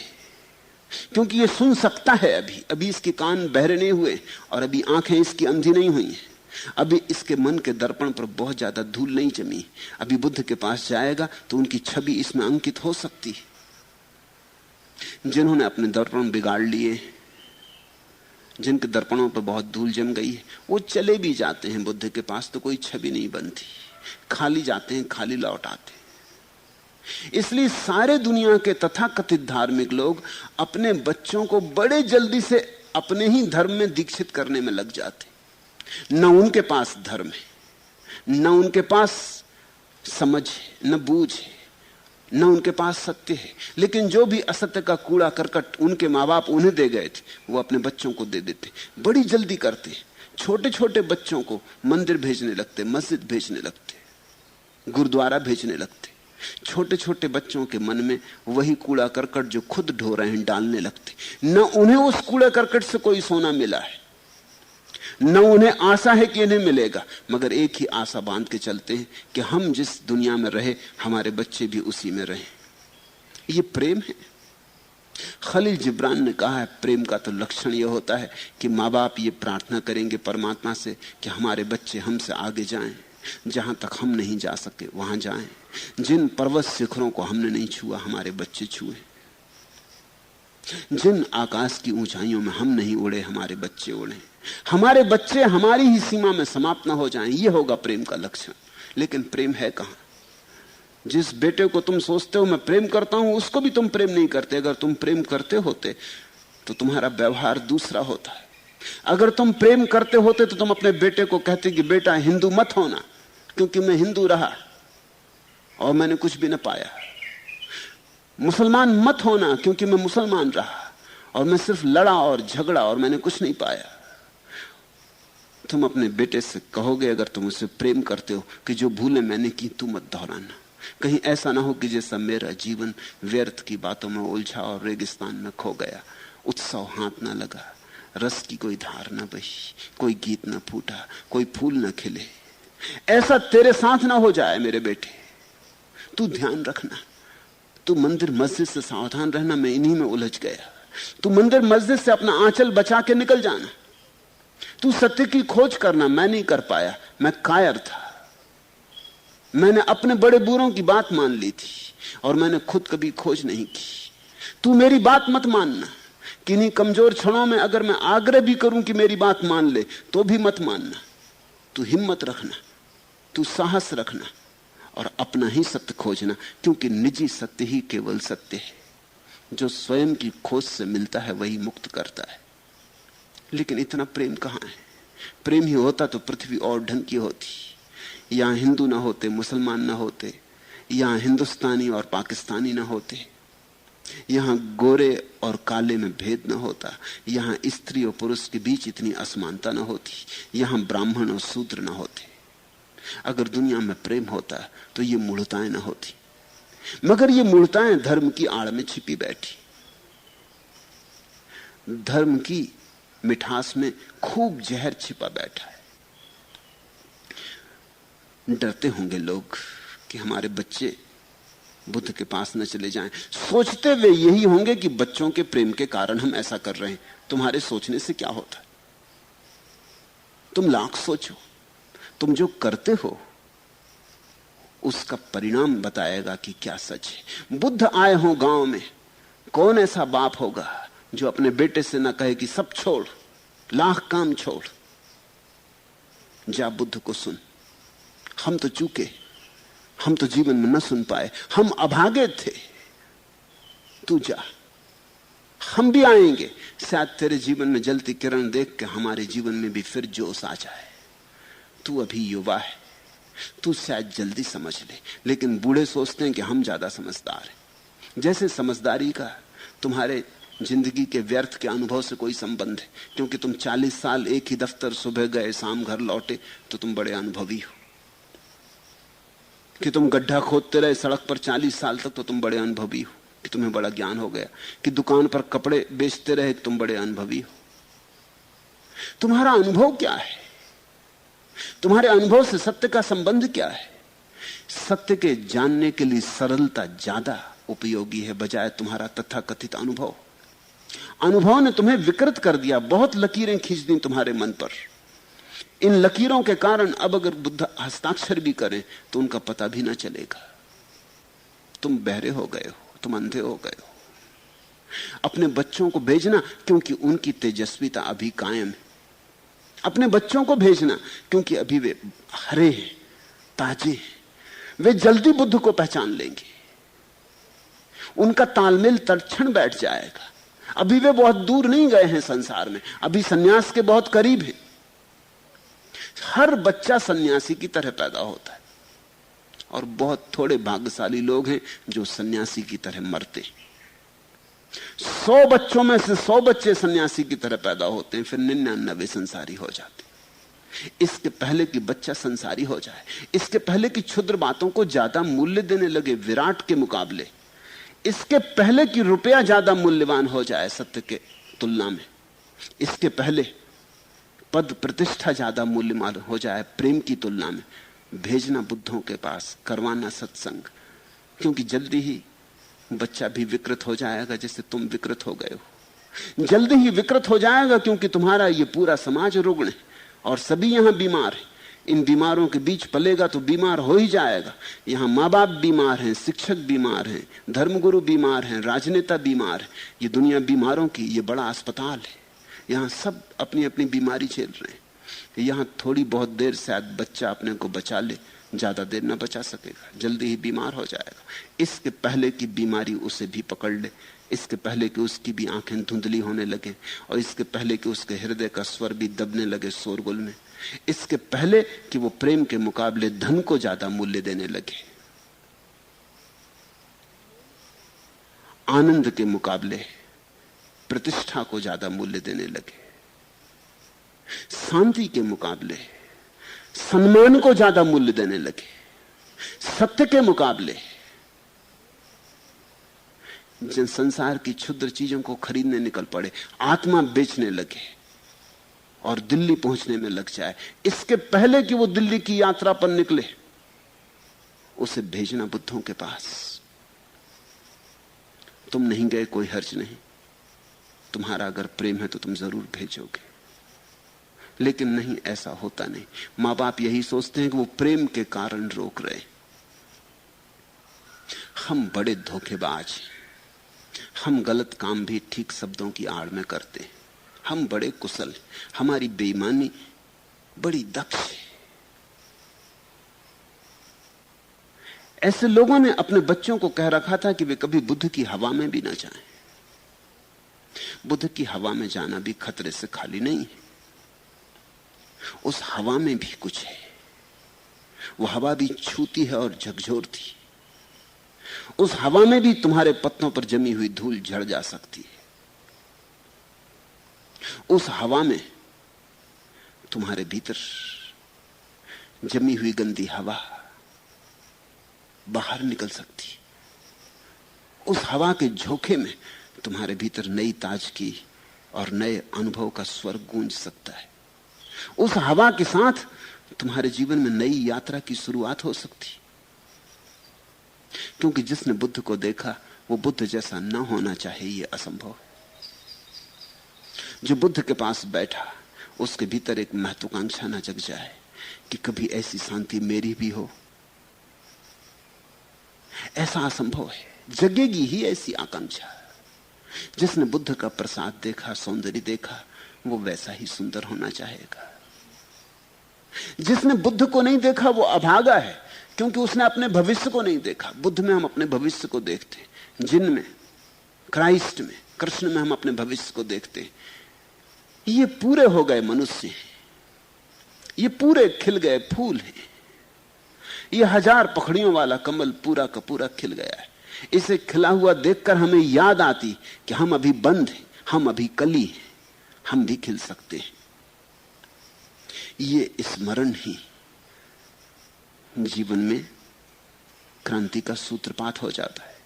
क्योंकि ये सुन सकता है। अभी इसके कान बहरे नहीं हुए और अभी आंखें इसकी अंधी नहीं हुई हैं। अभी इसके मन के दर्पण पर बहुत ज्यादा धूल नहीं जमी। अभी बुद्ध के पास जाएगा तो उनकी छवि इसमें अंकित हो सकती है। जिन्होंने अपने दर्पण बिगाड़ लिए, जिनके दर्पणों पर बहुत धूल जम गई है, वो चले भी जाते हैं बुद्ध के पास तो कोई छवि नहीं बनती, खाली जाते हैं, खाली लौट आते हैं। इसलिए सारे दुनिया के तथाकथित धार्मिक लोग अपने बच्चों को बड़े जल्दी से अपने ही धर्म में दीक्षित करने में लग जाते। न उनके पास धर्म है, न उनके पास समझ है, न बूझ है, न उनके पास सत्य है। लेकिन जो भी असत्य का कूड़ा करकट उनके माँ बाप उन्हें दे गए थे, वो अपने बच्चों को दे देते। बड़ी जल्दी करते। छोटे छोटे बच्चों को मंदिर भेजने लगते, मस्जिद भेजने लगते, गुरुद्वारा भेजने लगते। छोटे छोटे बच्चों के मन में वही कूड़ा करकट जो खुद ढो रहे हैं डालने लगते। न उन्हें उस कूड़ा करकट से कोई सोना मिला है, न उन्हें आशा है कि इन्हें मिलेगा, मगर एक ही आशा बांध के चलते हैं कि हम जिस दुनिया में रहे हमारे बच्चे भी उसी में रहे। ये प्रेम है। खलील जिब्रान ने कहा है, प्रेम का तो लक्षण यह होता है कि माँ बाप ये प्रार्थना करेंगे परमात्मा से कि हमारे बच्चे हमसे आगे जाएं, जहां तक हम नहीं जा सके वहां जाएं। जिन पर्वत शिखरों को हमने नहीं छुआ हमारे बच्चे छुए, जिन आकाश की ऊंचाइयों में हम नहीं उड़े हमारे बच्चे उड़े। हमारे बच्चे हमारी ही सीमा में समाप्त ना हो जाएं, यह होगा प्रेम का लक्षण। लेकिन प्रेम है कहां? जिस बेटे को तुम सोचते हो मैं प्रेम करता हूं, उसको भी तुम प्रेम नहीं करते। अगर तुम प्रेम करते होते तो तुम्हारा व्यवहार दूसरा होता है। अगर तुम प्रेम करते होते तो तुम अपने बेटे को कहते कि बेटा हिंदू मत होना, क्योंकि मैं हिंदू रहा और मैंने कुछ भी न पाया। मुसलमान मत होना, क्योंकि मैं मुसलमान रहा और मैं सिर्फ लड़ा और झगड़ा और मैंने कुछ नहीं पाया। तुम अपने बेटे से कहोगे, अगर तुम उसे प्रेम करते हो, कि जो भूलें मैंने की तू मत दोहराना। कहीं ऐसा ना हो कि जैसा मेरा जीवन व्यर्थ की बातों में उलझा और रेगिस्तान में खो गया। उत्सव हाथ ना लगा, रस की कोई धार ना बही, कोई गीत ना फूटा, कोई फूल ना खिले। ऐसा तेरे साथ ना हो जाए मेरे बेटे। तू ध्यान रखना, तू मंदिर मस्जिद से सावधान रहना, मैं इन्हीं में उलझ गया। तू मंदिर मस्जिद से अपना आंचल बचा के निकल जाना। तू सत्य की खोज करना, मैं नहीं कर पाया, मैं कायर था। मैंने अपने बड़े बूढ़ों की बात मान ली थी और मैंने खुद कभी खोज नहीं की। तू मेरी बात मत मानना। किन्हीं कमजोर क्षणों में अगर मैं आग्रह भी करूं कि मेरी बात मान ले तो भी मत मानना। तू हिम्मत रखना, तू साहस रखना और अपना ही सत्य खोजना, क्योंकि निजी सत्य ही केवल सत्य है। जो स्वयं की खोज से मिलता है वही मुक्त करता है। लेकिन इतना प्रेम कहां है? प्रेम ही होता तो पृथ्वी और ढंग की होती। यहां हिंदू ना होते, मुसलमान ना होते, यहां हिंदुस्तानी और पाकिस्तानी ना होते, यहां गोरे और काले में भेद ना होता, यहां स्त्री और पुरुष के बीच इतनी असमानता ना होती, यहां ब्राह्मण और शूद्र ना होते। अगर दुनिया में प्रेम होता तो ये मूढ़ताएं ना होती। मगर ये मूढ़ताएं धर्म की आड़ में छिपी बैठी। धर्म की मिठास में खूब जहर छिपा बैठा है। डरते होंगे लोग कि हमारे बच्चे बुद्ध के पास न चले जाएं। सोचते वे यही होंगे कि बच्चों के प्रेम के कारण हम ऐसा कर रहे हैं। तुम्हारे सोचने से क्या होता है? तुम लाख सोचो, तुम जो करते हो उसका परिणाम बताएगा कि क्या सच है। बुद्ध आए हो गांव में, कौन ऐसा बाप होगा जो अपने बेटे से ना कहे कि सब छोड़, लाख काम छोड़, जा बुद्ध को सुन। हम तो चूके, हम तो जीवन में न सुन पाए, हम अभागे थे। तू जा, हम भी आएंगे। शायद तेरे जीवन में जलती किरण देख के हमारे जीवन में भी फिर जोश आ जाए। तू अभी युवा है, तू शायद जल्दी समझ ले। लेकिन बूढ़े सोचते हैं कि हम ज्यादा समझदार हैं। जैसे समझदारी का तुम्हारे जिंदगी के व्यर्थ के अनुभव से कोई संबंध है, क्योंकि तुम 40 साल एक ही दफ्तर, सुबह गए शाम घर लौटे, तो तुम बड़े अनुभवी हो। कि तुम गड्ढा खोदते रहे सड़क पर 40 साल तक, तो तुम बड़े अनुभवी हो, कि तुम्हें बड़ा ज्ञान हो गया। कि दुकान पर कपड़े बेचते रहे, तुम बड़े अनुभवी हो। तुम्हारा अनुभव क्या है? तुम्हारे अनुभव से सत्य का संबंध क्या है? सत्य के जानने के लिए सरलता ज्यादा उपयोगी है बजाय तुम्हारा तथाकथित अनुभव। अनुभव ने तुम्हें विकृत कर दिया, बहुत लकीरें खींच दी तुम्हारे मन पर। इन लकीरों के कारण अब अगर बुद्ध हस्ताक्षर भी करें तो उनका पता भी ना चलेगा। तुम बहरे हो गए हो, तुम अंधे हो गए हो। अपने बच्चों को भेजना क्योंकि उनकी तेजस्विता अभी कायम है। अपने बच्चों को भेजना क्योंकि अभी वे हरे हैं, ताजे हैं। वे जल्दी बुद्ध को पहचान लेंगे, उनका तालमेल तत्क्षण बैठ जाएगा। अभी वे बहुत दूर नहीं गए हैं संसार में, अभी सन्यास के बहुत करीब हैं। हर बच्चा सन्यासी की तरह पैदा होता है और बहुत थोड़े भाग्यशाली लोग हैं जो सन्यासी की तरह मरते। 100 बच्चों में से 100 बच्चे सन्यासी की तरह पैदा होते हैं, फिर 99 संसारी हो जाते। इसके पहले कि बच्चा संसारी हो जाए, इसके पहले कि क्षुद्र बातों को ज्यादा मूल्य देने लगे विराट के मुकाबले, इसके पहले कि रुपया ज्यादा मूल्यवान हो जाए सत्य के तुलना में, इसके पहले पद प्रतिष्ठा ज्यादा मूल्यवान हो जाए प्रेम की तुलना में, भेजना बुद्धों के पास, करवाना सत्संग। क्योंकि जल्दी ही बच्चा भी विकृत हो जाएगा जैसे तुम विकृत हो गए हो। जल्दी ही विकृत हो जाएगा क्योंकि तुम्हारा ये पूरा समाज रुग्ण है और सभी यहां बीमार है। इन बीमारों के बीच पलेगा तो बीमार हो ही जाएगा। यहां माँ बाप बीमार हैं, शिक्षक बीमार हैं, धर्मगुरु बीमार हैं, राजनेता बीमार हैं। ये दुनिया बीमारों की ये बड़ा अस्पताल है। यहां सब अपनी अपनी बीमारी झेल रहे हैं। यहां थोड़ी बहुत देर शायद बच्चा अपने को बचा ले, ज्यादा देर ना बचा सकेगा, जल्दी ही बीमार हो जाएगा। इसके पहले की बीमारी उसे भी पकड़ ले, इसके पहले कि उसकी भी आंखें धुंधली होने लगे, और इसके पहले कि उसके हृदय का स्वर भी दबने लगे शोरगुल में, इसके पहले कि वो प्रेम के मुकाबले धन को ज्यादा मूल्य देने लगे, आनंद के मुकाबले प्रतिष्ठा को ज्यादा मूल्य देने लगे, शांति के मुकाबले सम्मान को ज्यादा मूल्य देने लगे, सत्य के मुकाबले जन संसार की क्षुद्र चीजों को खरीदने निकल पड़े, आत्मा बेचने लगे और दिल्ली पहुंचने में लग जाए। इसके पहले कि वो दिल्ली की यात्रा पर निकले, उसे भेजना बुद्धों के पास। तुम नहीं गए कोई हर्ज नहीं, तुम्हारा अगर प्रेम है तो तुम जरूर भेजोगे। लेकिन नहीं, ऐसा होता नहीं। मां बाप यही सोचते हैं कि वो प्रेम के कारण रोक रहे। हम बड़े धोखेबाज हैं, हम गलत काम भी ठीक शब्दों की आड़ में करते हैं। हम बड़े कुशल, हमारी बेईमानी बड़ी दक्ष है। ऐसे लोगों ने अपने बच्चों को कह रखा था कि वे कभी बुद्ध की हवा में भी ना जाएं। बुद्ध की हवा में जाना भी खतरे से खाली नहीं है। उस हवा में भी कुछ है। वो हवा भी छूती है और झकझोरती। उस हवा में भी तुम्हारे पत्तों पर जमी हुई धूल झड़ जा सकती है। उस हवा में तुम्हारे भीतर जमी हुई गंदी हवा बाहर निकल सकती। उस हवा के झोंके में तुम्हारे भीतर नई ताजगी और नए अनुभव का स्वर गूंज सकता है। उस हवा के साथ तुम्हारे जीवन में नई यात्रा की शुरुआत हो सकती। क्योंकि जिसने बुद्ध को देखा वो बुद्ध जैसा न होना चाहे, ये असंभव है। जो बुद्ध के पास बैठा उसके भीतर एक महत्वाकांक्षा न जग जाए कि कभी ऐसी शांति मेरी भी हो, ऐसा असंभव है। जगेगी ही ऐसी आकांक्षा। जिसने बुद्ध का प्रसाद देखा, सौंदर्य देखा, वो वैसा ही सुंदर होना चाहेगा। जिसने बुद्ध को नहीं देखा वो अभागा है, क्योंकि उसने अपने भविष्य को नहीं देखा। बुद्ध में हम अपने भविष्य को देखते हैं, जिन में, क्राइस्ट में, कृष्ण में हम अपने भविष्य को देखते हैं। ये पूरे हो गए मनुष्य हैं, ये पूरे खिल गए फूल हैं, ये 1000 पखड़ियों वाला कमल पूरा का पूरा खिल गया है। इसे खिला हुआ देखकर हमें याद आती कि हम अभी बंद हैं, हम अभी कली हैं, हम भी खिल सकते हैं। ये स्मरण ही जीवन में क्रांति का सूत्रपात हो जाता है।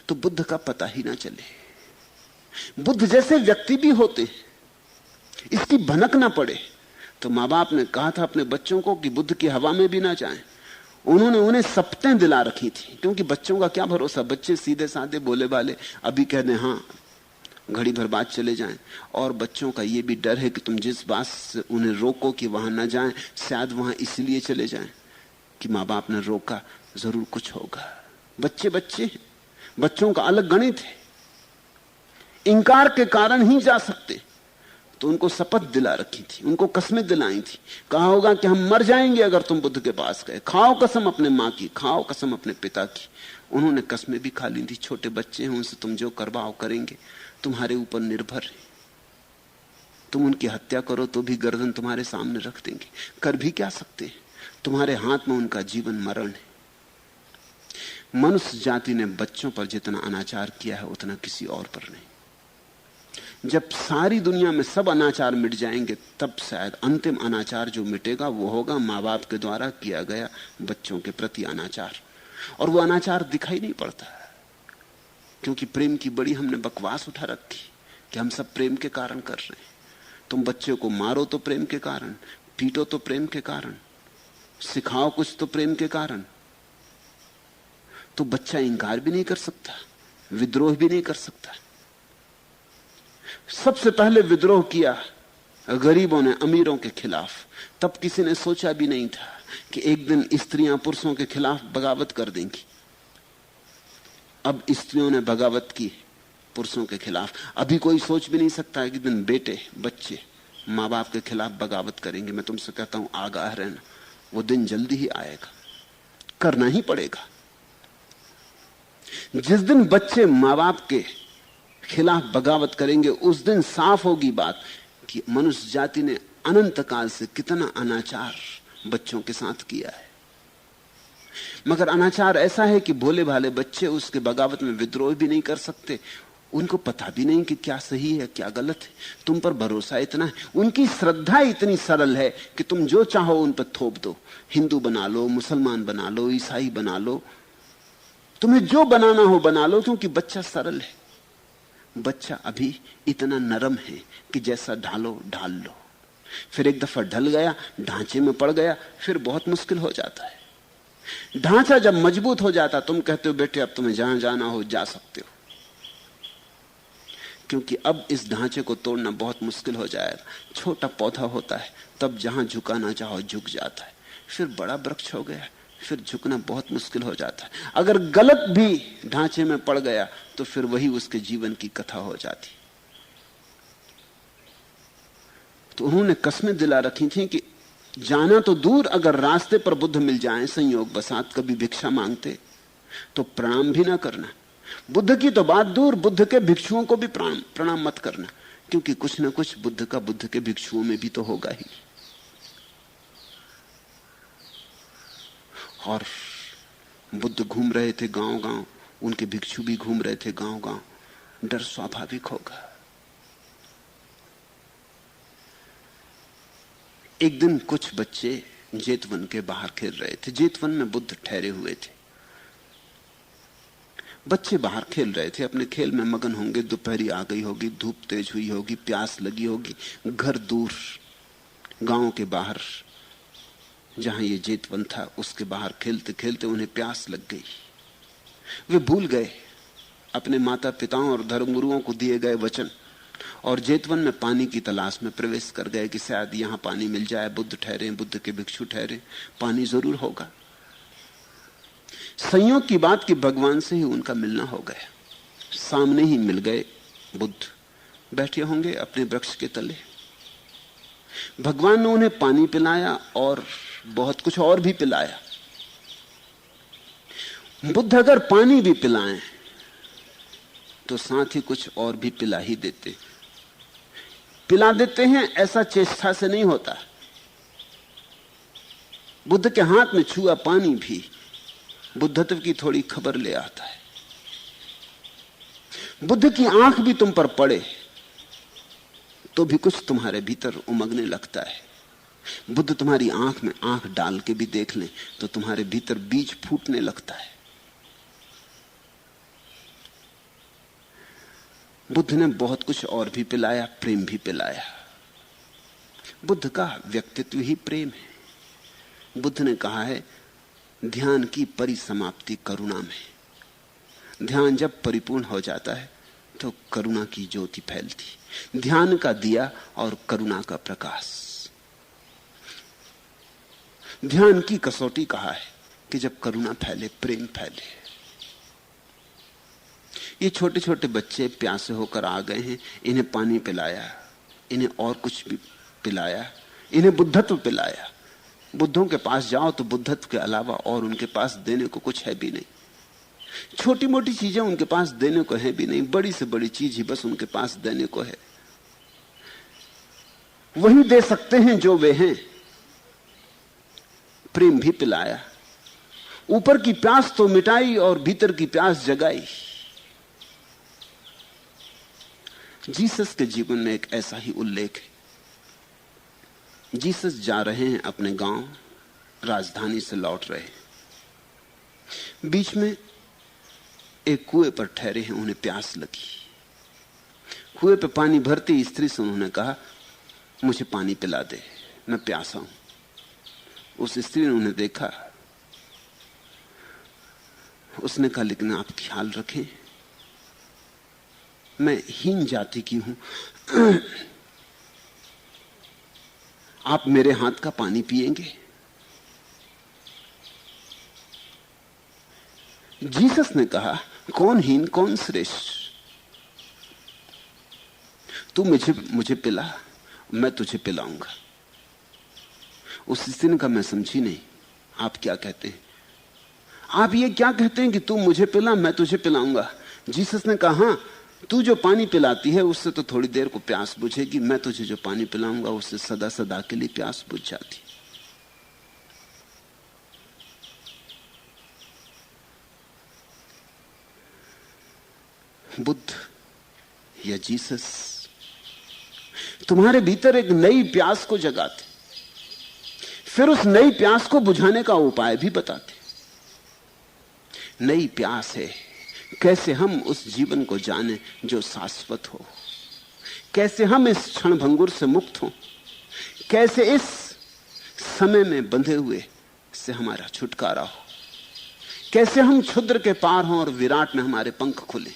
तो बुद्ध का पता ही ना चले। बुद्ध जैसे व्यक्ति भी होते, इसकी भनक ना पड़े। तो माँ बाप ने कहा था अपने बच्चों को कि बुद्ध की हवा में भी ना जाएं। उन्होंने उन्हें सप्तें दिला रखी थी, क्योंकि बच्चों का क्या भरोसा, बच्चे सीधे साधे बोले वाले, अभी कह दें हाँ घड़ी भर बाद चले जाएं। और बच्चों का यह भी डर है कि तुम जिस बात से उन्हें रोको कि वहां ना जाएं, शायद वहां इसलिए चले जाएं कि माँ बाप ने रोका, जरूर कुछ होगा। बच्चे बच्चे, बच्चों का अलग गणित है, इंकार के कारण ही जा सकते। तो उनको शपथ दिला रखी थी, उनको कसमें दिलाई थी, कहा होगा कि हम मर जाएंगे अगर तुम बुद्ध के पास गए। खाओ कसम अपने माँ की, खाओ कसम अपने पिता की। उन्होंने कसमें भी खा ली थी। छोटे बच्चे हैं, उनसे तुम जो करवाओ करेंगे, तुम्हारे ऊपर निर्भर है। तुम उनकी हत्या करो तो भी गर्दन तुम्हारे सामने रख देंगे। कर भी क्या सकते हैं, तुम्हारे हाथ में उनका जीवन मरण है। मनुष्य जाति ने बच्चों पर जितना अनाचार किया है उतना किसी और पर नहीं। जब सारी दुनिया में सब अनाचार मिट जाएंगे, तब शायद अंतिम अनाचार जो मिटेगा वो होगा माँ बाप के द्वारा किया गया बच्चों के प्रति अनाचार। और वो अनाचार दिखाई नहीं पड़ता, क्योंकि प्रेम की बड़ी हमने बकवास उठा रखी कि हम सब प्रेम के कारण कर रहे हैं। तुम बच्चे को मारो तो प्रेम के कारण, पीटो तो प्रेम के कारण, सिखाओ कुछ तो प्रेम के कारण। तो बच्चा इंकार भी नहीं कर सकता, विद्रोह भी नहीं कर सकता। सबसे पहले विद्रोह किया गरीबों ने अमीरों के खिलाफ। तब किसी ने सोचा भी नहीं था कि एक दिन स्त्रियां पुरुषों के खिलाफ बगावत कर देंगी। अब स्त्रियों ने बगावत की पुरुषों के खिलाफ। अभी कोई सोच भी नहीं सकता कि दिन बेटे बच्चे माँ बाप के खिलाफ बगावत करेंगे। मैं तुमसे कहता हूं आगाह रहना, वो दिन जल्दी ही आएगा, करना ही पड़ेगा। जिस दिन बच्चे माँ बाप के खिलाफ बगावत करेंगे, उस दिन साफ होगी बात कि मनुष्य जाति ने अनंत काल से कितना अनाचार बच्चों के साथ किया है। मगर अनाचार ऐसा है कि भोले भाले बच्चे उसके बगावत में विद्रोह भी नहीं कर सकते। उनको पता भी नहीं कि क्या सही है क्या गलत है। तुम पर भरोसा इतना है, उनकी श्रद्धा इतनी सरल है कि तुम जो चाहो उन पर थोप दो। हिंदू बना लो, मुसलमान बना लो, ईसाई बना लो, तुम्हें जो बनाना हो बना लो, क्योंकि बच्चा सरल है। बच्चा अभी इतना नरम है कि जैसा ढालो ढाल लो। फिर एक दफा ढल गया, ढांचे में पड़ गया, फिर बहुत मुश्किल हो जाता है। ढांचा जब मजबूत हो जाता, तुम कहते हो बेटे अब तुम्हें जहां जाना हो जा सकते हो, क्योंकि अब इस ढांचे को तोड़ना बहुत मुश्किल हो जाएगा। छोटा पौधा होता है, तब जहां झुकाना चाहो झुक जाता है। फिर बड़ा वृक्ष हो गया, फिर झुकना बहुत मुश्किल हो जाता है। अगर गलत भी ढांचे में पड़ गया तो फिर वही उसके जीवन की कथा हो जाती। तो उन्होंने कस्में दिला रखी थी कि जाना तो दूर, अगर रास्ते पर बुद्ध मिल जाएं संयोग बसात कभी भिक्षा मांगते तो प्रणाम भी ना करना। बुद्ध की तो बात दूर, बुद्ध के भिक्षुओं को भी प्रणाम मत करना, क्योंकि कुछ ना कुछ बुद्ध का बुद्ध के भिक्षुओं में भी तो होगा ही। और बुद्ध घूम रहे थे गांव गांव, उनके भिक्षु भी घूम रहे थे गांव गांव। डर स्वाभाविक होगा। एक दिन कुछ बच्चे जेतवन के बाहर खेल रहे थे। जेतवन में बुद्ध ठहरे हुए थे। बच्चे बाहर खेल रहे थे, अपने खेल में मगन होंगे। दोपहरी आ गई होगी, धूप तेज हुई होगी, प्यास लगी होगी। घर दूर गांव के बाहर जहां ये जेतवन था उसके बाहर खेलते खेलते उन्हें प्यास लग गई। वे भूल गए अपने माता पिताओं और धर्मगुरुओं को दिए गए वचन और जेतवन में पानी की तलाश में प्रवेश कर गए कि शायद यहां पानी मिल जाए। बुद्ध ठहरे, बुद्ध के भिक्षु ठहरे, पानी जरूर होगा। संयोग की बात कि भगवान से ही उनका मिलना हो गया। सामने ही मिल गए। बुद्ध बैठे होंगे अपने वृक्ष के तले। भगवान ने उन्हें पानी पिलाया और बहुत कुछ और भी पिलाया। बुद्ध अगर पानी भी पिलाएं तो साथ ही कुछ और भी पिला ही देते। पिला देते हैं ऐसा चेष्टा से नहीं होता। बुद्ध के हाथ में छुआ पानी भी बुद्धत्व की थोड़ी खबर ले आता है। बुद्ध की आंख भी तुम पर पड़े तो भी कुछ तुम्हारे भीतर उमगने लगता है। बुद्ध तुम्हारी आंख में आंख डाल के भी देख लें तो तुम्हारे भीतर बीज फूटने लगता है। बुद्ध ने बहुत कुछ और भी पिलाया, प्रेम भी पिलाया। बुद्ध का व्यक्तित्व ही प्रेम है। बुद्ध ने कहा है ध्यान की परिसमाप्ति करुणा में। ध्यान जब परिपूर्ण हो जाता है तो करुणा की ज्योति फैलती। ध्यान का दिया और करुणा का प्रकाश। ध्यान की कसौटी कहा है कि जब करुणा फैले, प्रेम फैले। ये छोटे छोटे बच्चे प्यासे होकर आ गए हैं, इन्हें पानी पिलाया, इन्हें और कुछ भी पिलाया, इन्हें बुद्धत्व पिलाया। बुद्धों के पास जाओ तो बुद्धत्व के अलावा और उनके पास देने को कुछ है भी नहीं। छोटी मोटी चीजें उनके पास देने को है भी नहीं, बड़ी से बड़ी चीज ही बस उनके पास देने को है। वही दे सकते हैं जो वे हैं। प्रेम भी पिलाया, ऊपर की प्यास तो मिटाई और भीतर की प्यास जगाई। जीसस के जीवन में एक ऐसा ही उल्लेख है। जीसस जा रहे हैं अपने गांव, राजधानी से लौट रहे हैं। बीच में एक कुएं पर ठहरे हैं, उन्हें प्यास लगी। कुएं पे पानी भरती स्त्री से उन्होंने कहा मुझे पानी पिला दे, मैं प्यासा हूं। उस स्त्री ने उन्हें देखा, उसने कहा लेकिन आप ख्याल रखें मैं हीन जाति की हूं, आप मेरे हाथ का पानी पिएंगे? जीसस ने कहा कौन हीन कौन श्रेष्ठ, तू मुझे पिला, मैं तुझे पिलाऊंगा। उस स्त्री ने कहा मैं समझी नहीं, आप क्या कहते हैं? आप ये क्या कहते हैं कि तू मुझे पिला मैं तुझे पिलाऊंगा? जीसस ने कहा हां, तू जो पानी पिलाती है उससे तो थोड़ी देर को प्यास बुझेगी, मैं तुझे जो पानी पिलाऊंगा उससे सदा सदा के लिए प्यास बुझ जाती। बुद्ध या जीसस तुम्हारे भीतर एक नई प्यास को जगाते, फिर उस नई प्यास को बुझाने का उपाय भी बताते। नई प्यास है कैसे हम उस जीवन को जाने जो शाश्वत हो, कैसे हम इस क्षण भंगुर से मुक्त हो, कैसे इस समय में बंधे हुए से हमारा छुटकारा हो, कैसे हम क्षुद्र के पार हों और विराट में हमारे पंख खुले।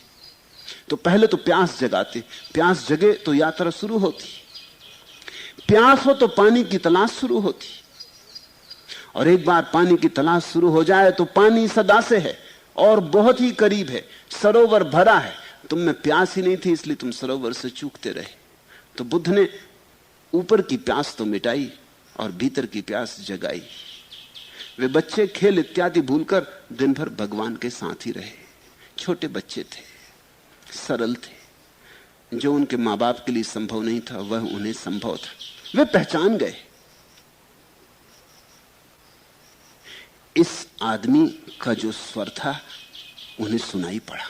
तो पहले तो प्यास जगाते, प्यास जगे तो यात्रा शुरू होती, प्यास हो तो पानी की तलाश शुरू होती, और एक बार पानी की तलाश शुरू हो जाए तो पानी सदा से है और बहुत ही करीब है। सरोवर भरा है, तुम में प्यास ही नहीं थी इसलिए तुम सरोवर से चूकते रहे। तो बुद्ध ने ऊपर की प्यास तो मिटाई और भीतर की प्यास जगाई। वे बच्चे खेल इत्यादि भूलकर दिन भर भगवान के साथ ही रहे। छोटे बच्चे थे, सरल थे, जो उनके मां बाप के लिए संभव नहीं था वह उन्हें संभव था। वे पहचान गए इस आदमी का जो स्वर था उन्हें सुनाई पड़ा।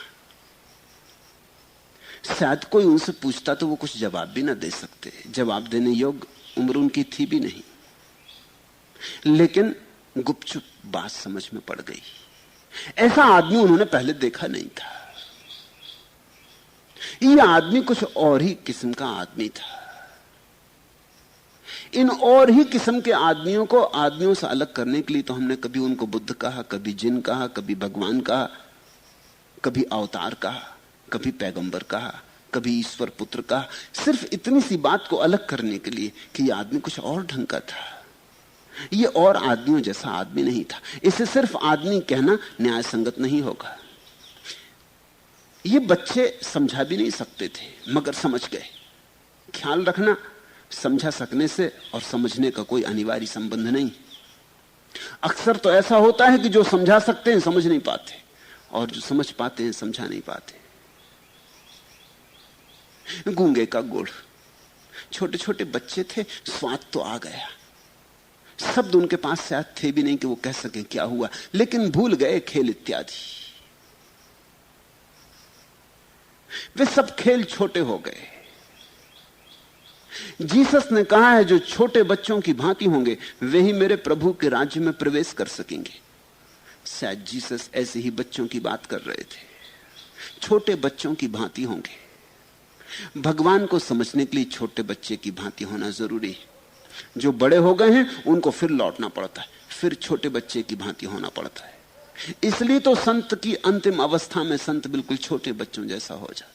शायद कोई उनसे पूछता तो वो कुछ जवाब भी ना दे सकते, जवाब देने योग्य उम्र उनकी थी भी नहीं, लेकिन गुपचुप बात समझ में पड़ गई। ऐसा आदमी उन्होंने पहले देखा नहीं था। यह आदमी कुछ और ही किस्म का आदमी था। इन और ही किस्म के आदमियों को आदमियों से अलग करने के लिए तो हमने कभी उनको बुद्ध कहा, कभी जिन कहा, कभी भगवान कहा, कभी अवतार कहा, कभी पैगंबर कहा, कभी ईश्वर पुत्र कहा, सिर्फ इतनी सी बात को अलग करने के लिए कि यह आदमी कुछ और ढंग का था। यह और आदमियों जैसा आदमी नहीं था। इसे सिर्फ आदमी कहना न्याय संगत नहीं होगा। ये बच्चे समझा भी नहीं सकते थे मगर समझ गए। ख्याल रखना, समझा सकने से और समझने का कोई अनिवार्य संबंध नहीं। अक्सर तो ऐसा होता है कि जो समझा सकते हैं समझ नहीं पाते, और जो समझ पाते हैं समझा नहीं पाते। गूंगे का गुड़, छोटे छोटे बच्चे थे, स्वाद तो आ गया, शब्द उनके पास शायद थे भी नहीं कि वो कह सके क्या हुआ, लेकिन भूल गए खेल इत्यादि। वे सब खेल छोटे हो गए। जीसस ने कहा है जो छोटे बच्चों की भांति होंगे वे ही मेरे प्रभु के राज्य में प्रवेश कर सकेंगे। शायद जीसस ऐसे ही बच्चों की बात कर रहे थे, छोटे बच्चों की भांति होंगे। भगवान को समझने के लिए छोटे बच्चे की भांति होना जरूरी है। जो बड़े हो गए हैं उनको फिर लौटना पड़ता है, फिर छोटे बच्चे की भांति होना पड़ता है। इसलिए तो संत की अंतिम अवस्था में संत बिल्कुल छोटे बच्चों जैसा हो जाता।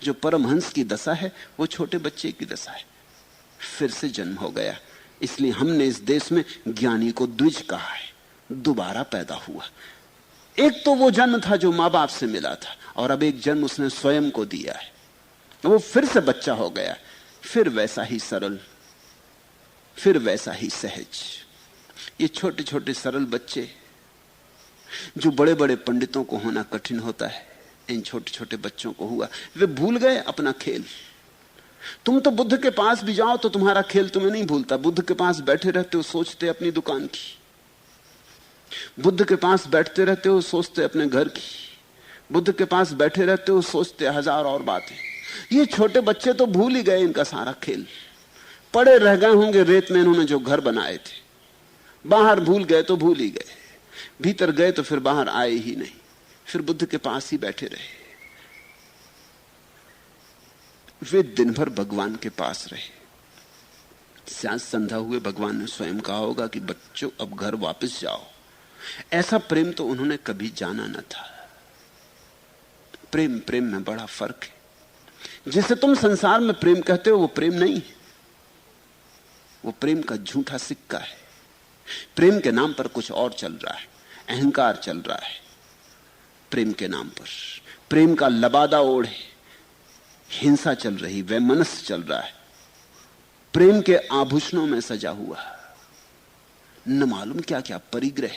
जो परमहंस की दशा है वो छोटे बच्चे की दशा है, फिर से जन्म हो गया। इसलिए हमने इस देश में ज्ञानी को द्विज कहा है, दोबारा पैदा हुआ। एक तो वो जन्म था जो मां बाप से मिला था, और अब एक जन्म उसने स्वयं को दिया है, वो फिर से बच्चा हो गया, फिर वैसा ही सरल, फिर वैसा ही सहज। ये छोटे छोटे सरल बच्चे जो बड़े बड़े पंडितों को होना कठिन होता है, इन छोटे छोटे बच्चों को हुआ। वे भूल गए अपना खेल। तुम तो बुद्ध के पास भी जाओ तो तुम्हारा खेल तुम्हें नहीं भूलता। बुद्ध के पास बैठे रहते हो सोचते अपनी दुकान की, बुद्ध के पास बैठते रहते हो सोचते अपने घर की, बुद्ध के पास बैठे रहते हो सोचते हजार और बातें। ये छोटे बच्चे तो भूल ही गए इनका सारा खेल। पड़े रह गए होंगे रेत में इन्होंने जो घर बनाए थे, बाहर भूल गए तो भूल ही गए, भीतर गए तो फिर बाहर आए ही नहीं, फिर बुद्ध के पास ही बैठे रहे। वे दिन भर भगवान के पास रहे। शायद संध्या हुए भगवान ने स्वयं कहा होगा कि बच्चों अब घर वापस जाओ। ऐसा प्रेम तो उन्होंने कभी जाना न था। प्रेम प्रेम में बड़ा फर्क है। जिसे तुम संसार में प्रेम कहते हो वो प्रेम नहीं है, वो प्रेम का झूठा सिक्का है। प्रेम के नाम पर कुछ और चल रहा है, अहंकार चल रहा है। प्रेम के नाम पर प्रेम का लबादा ओढ़े हिंसा चल रही, वैमनस्य चल रहा है। प्रेम के आभूषणों में सजा हुआ न मालूम क्या क्या परिग्रह,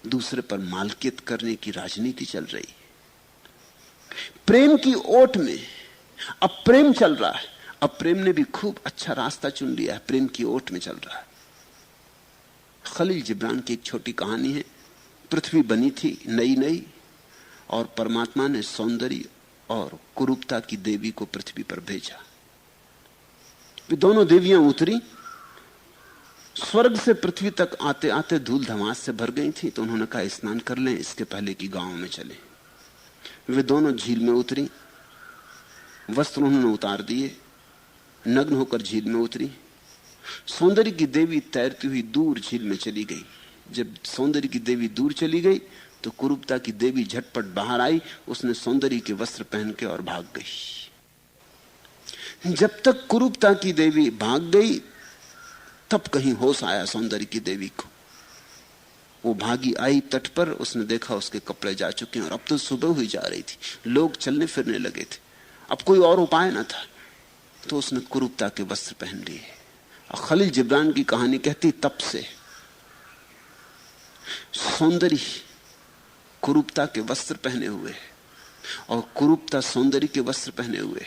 दूसरे पर मालकियत करने की राजनीति चल रही है। प्रेम की ओट में अब प्रेम चल रहा है। अब प्रेम ने भी खूब अच्छा रास्ता चुन लिया है, प्रेम की ओट में चल रहा है। खलील जिब्रान की एक छोटी कहानी है। पृथ्वी बनी थी नई नई, और परमात्मा ने सौंदर्य और कुरूपता की देवी को पृथ्वी पर भेजा। वे दोनों देवियां उतरी, स्वर्ग से पृथ्वी तक आते आते धूल धमास से भर गई थी, तो उन्होंने कहा स्नान कर लें इसके पहले कि गांव में चले। वे दोनों झील में उतरी, वस्त्र उन्होंने उतार दिए, नग्न होकर झील में उतरी। सौंदर्य की देवी तैरती हुई दूर झील में चली गई। जब सौंदर्य की देवी दूर चली गई तो कुरूपता की देवी झटपट बाहर आई। उसने सौंदर्य के वस्त्र पहन के और भाग गई। जब तक कुरूपता की देवी भाग गई तब कहीं होश आया सौंदर्य की देवी को। वो भागी आई तट पर, उसने देखा उसके कपड़े जा चुके हैं, और अब तो सुबह हुई जा रही थी, लोग चलने फिरने लगे थे, अब कोई और उपाय ना था, तो उसने कुरूपता के वस्त्र पहन लिए। और खलील जिब्रान की कहानी कहती तब से सौंदर्य कुरूपता के वस्त्र पहने हुए और कुरूपता सौंदर्य के वस्त्र पहने हुए।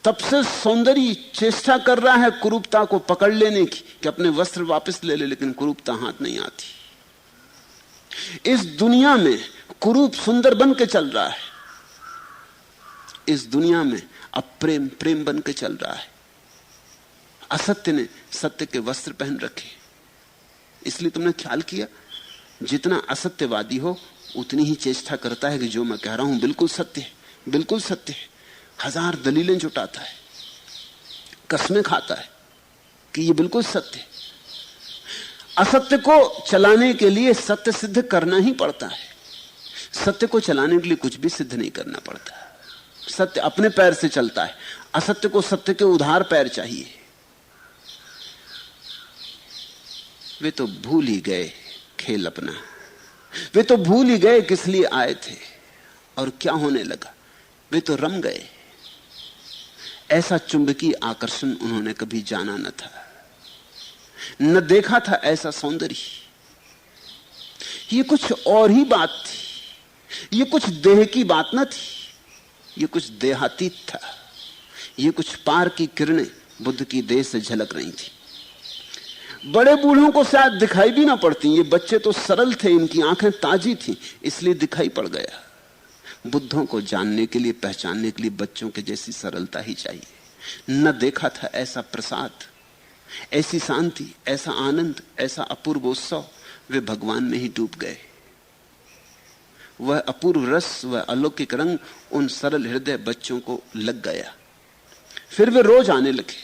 तब से सौंदर्य चेष्टा कर रहा है कुरूपता को पकड़ लेने की कि अपने वस्त्र वापस ले ले, लेकिन कुरूपता हाथ नहीं आती। इस दुनिया में कुरूप सुंदर बन के चल रहा है। इस दुनिया में अब प्रेम प्रेम बन के चल रहा है। असत्य ने सत्य के वस्त्र पहन रखे। इसलिए तुमने ख्याल किया, जितना असत्यवादी हो उतनी ही चेष्टा करता है कि जो मैं कह रहा हूं बिल्कुल सत्य है, बिल्कुल सत्य है। हजार दलीलें जुटाता है, कसमें खाता है कि ये बिल्कुल सत्य है। असत्य को चलाने के लिए सत्य सिद्ध करना ही पड़ता है। सत्य को चलाने के लिए कुछ भी सिद्ध नहीं करना पड़ता। सत्य अपने पैर से चलता है, असत्य को सत्य के उधार पैर चाहिए। वे तो भूल ही गए खेल अपना, वे तो भूल ही गए किस लिए आए थे और क्या होने लगा। वे तो रम गए। ऐसा चुंबकीय आकर्षण उन्होंने कभी जाना न था, न देखा था ऐसा सौंदर्य। ये कुछ और ही बात थी, ये कुछ देह की बात न थी, ये कुछ देहातीत था। ये कुछ पार की किरणें बुद्ध की देह से झलक रही थी। बड़े बूढ़ों को शायद दिखाई भी ना पड़ती, ये बच्चे तो सरल थे, इनकी आंखें ताजी थी, इसलिए दिखाई पड़ गया। बुद्धों को जानने के लिए, पहचानने के लिए बच्चों के जैसी सरलता ही चाहिए। न देखा था ऐसा प्रसाद, ऐसी शांति, ऐसा आनंद, ऐसा अपूर्व उत्सव। वे भगवान में ही डूब गए। वह अपूर्व रस, वह अलौकिक रंग उन सरल हृदय बच्चों को लग गया। फिर वे रोज आने लगे,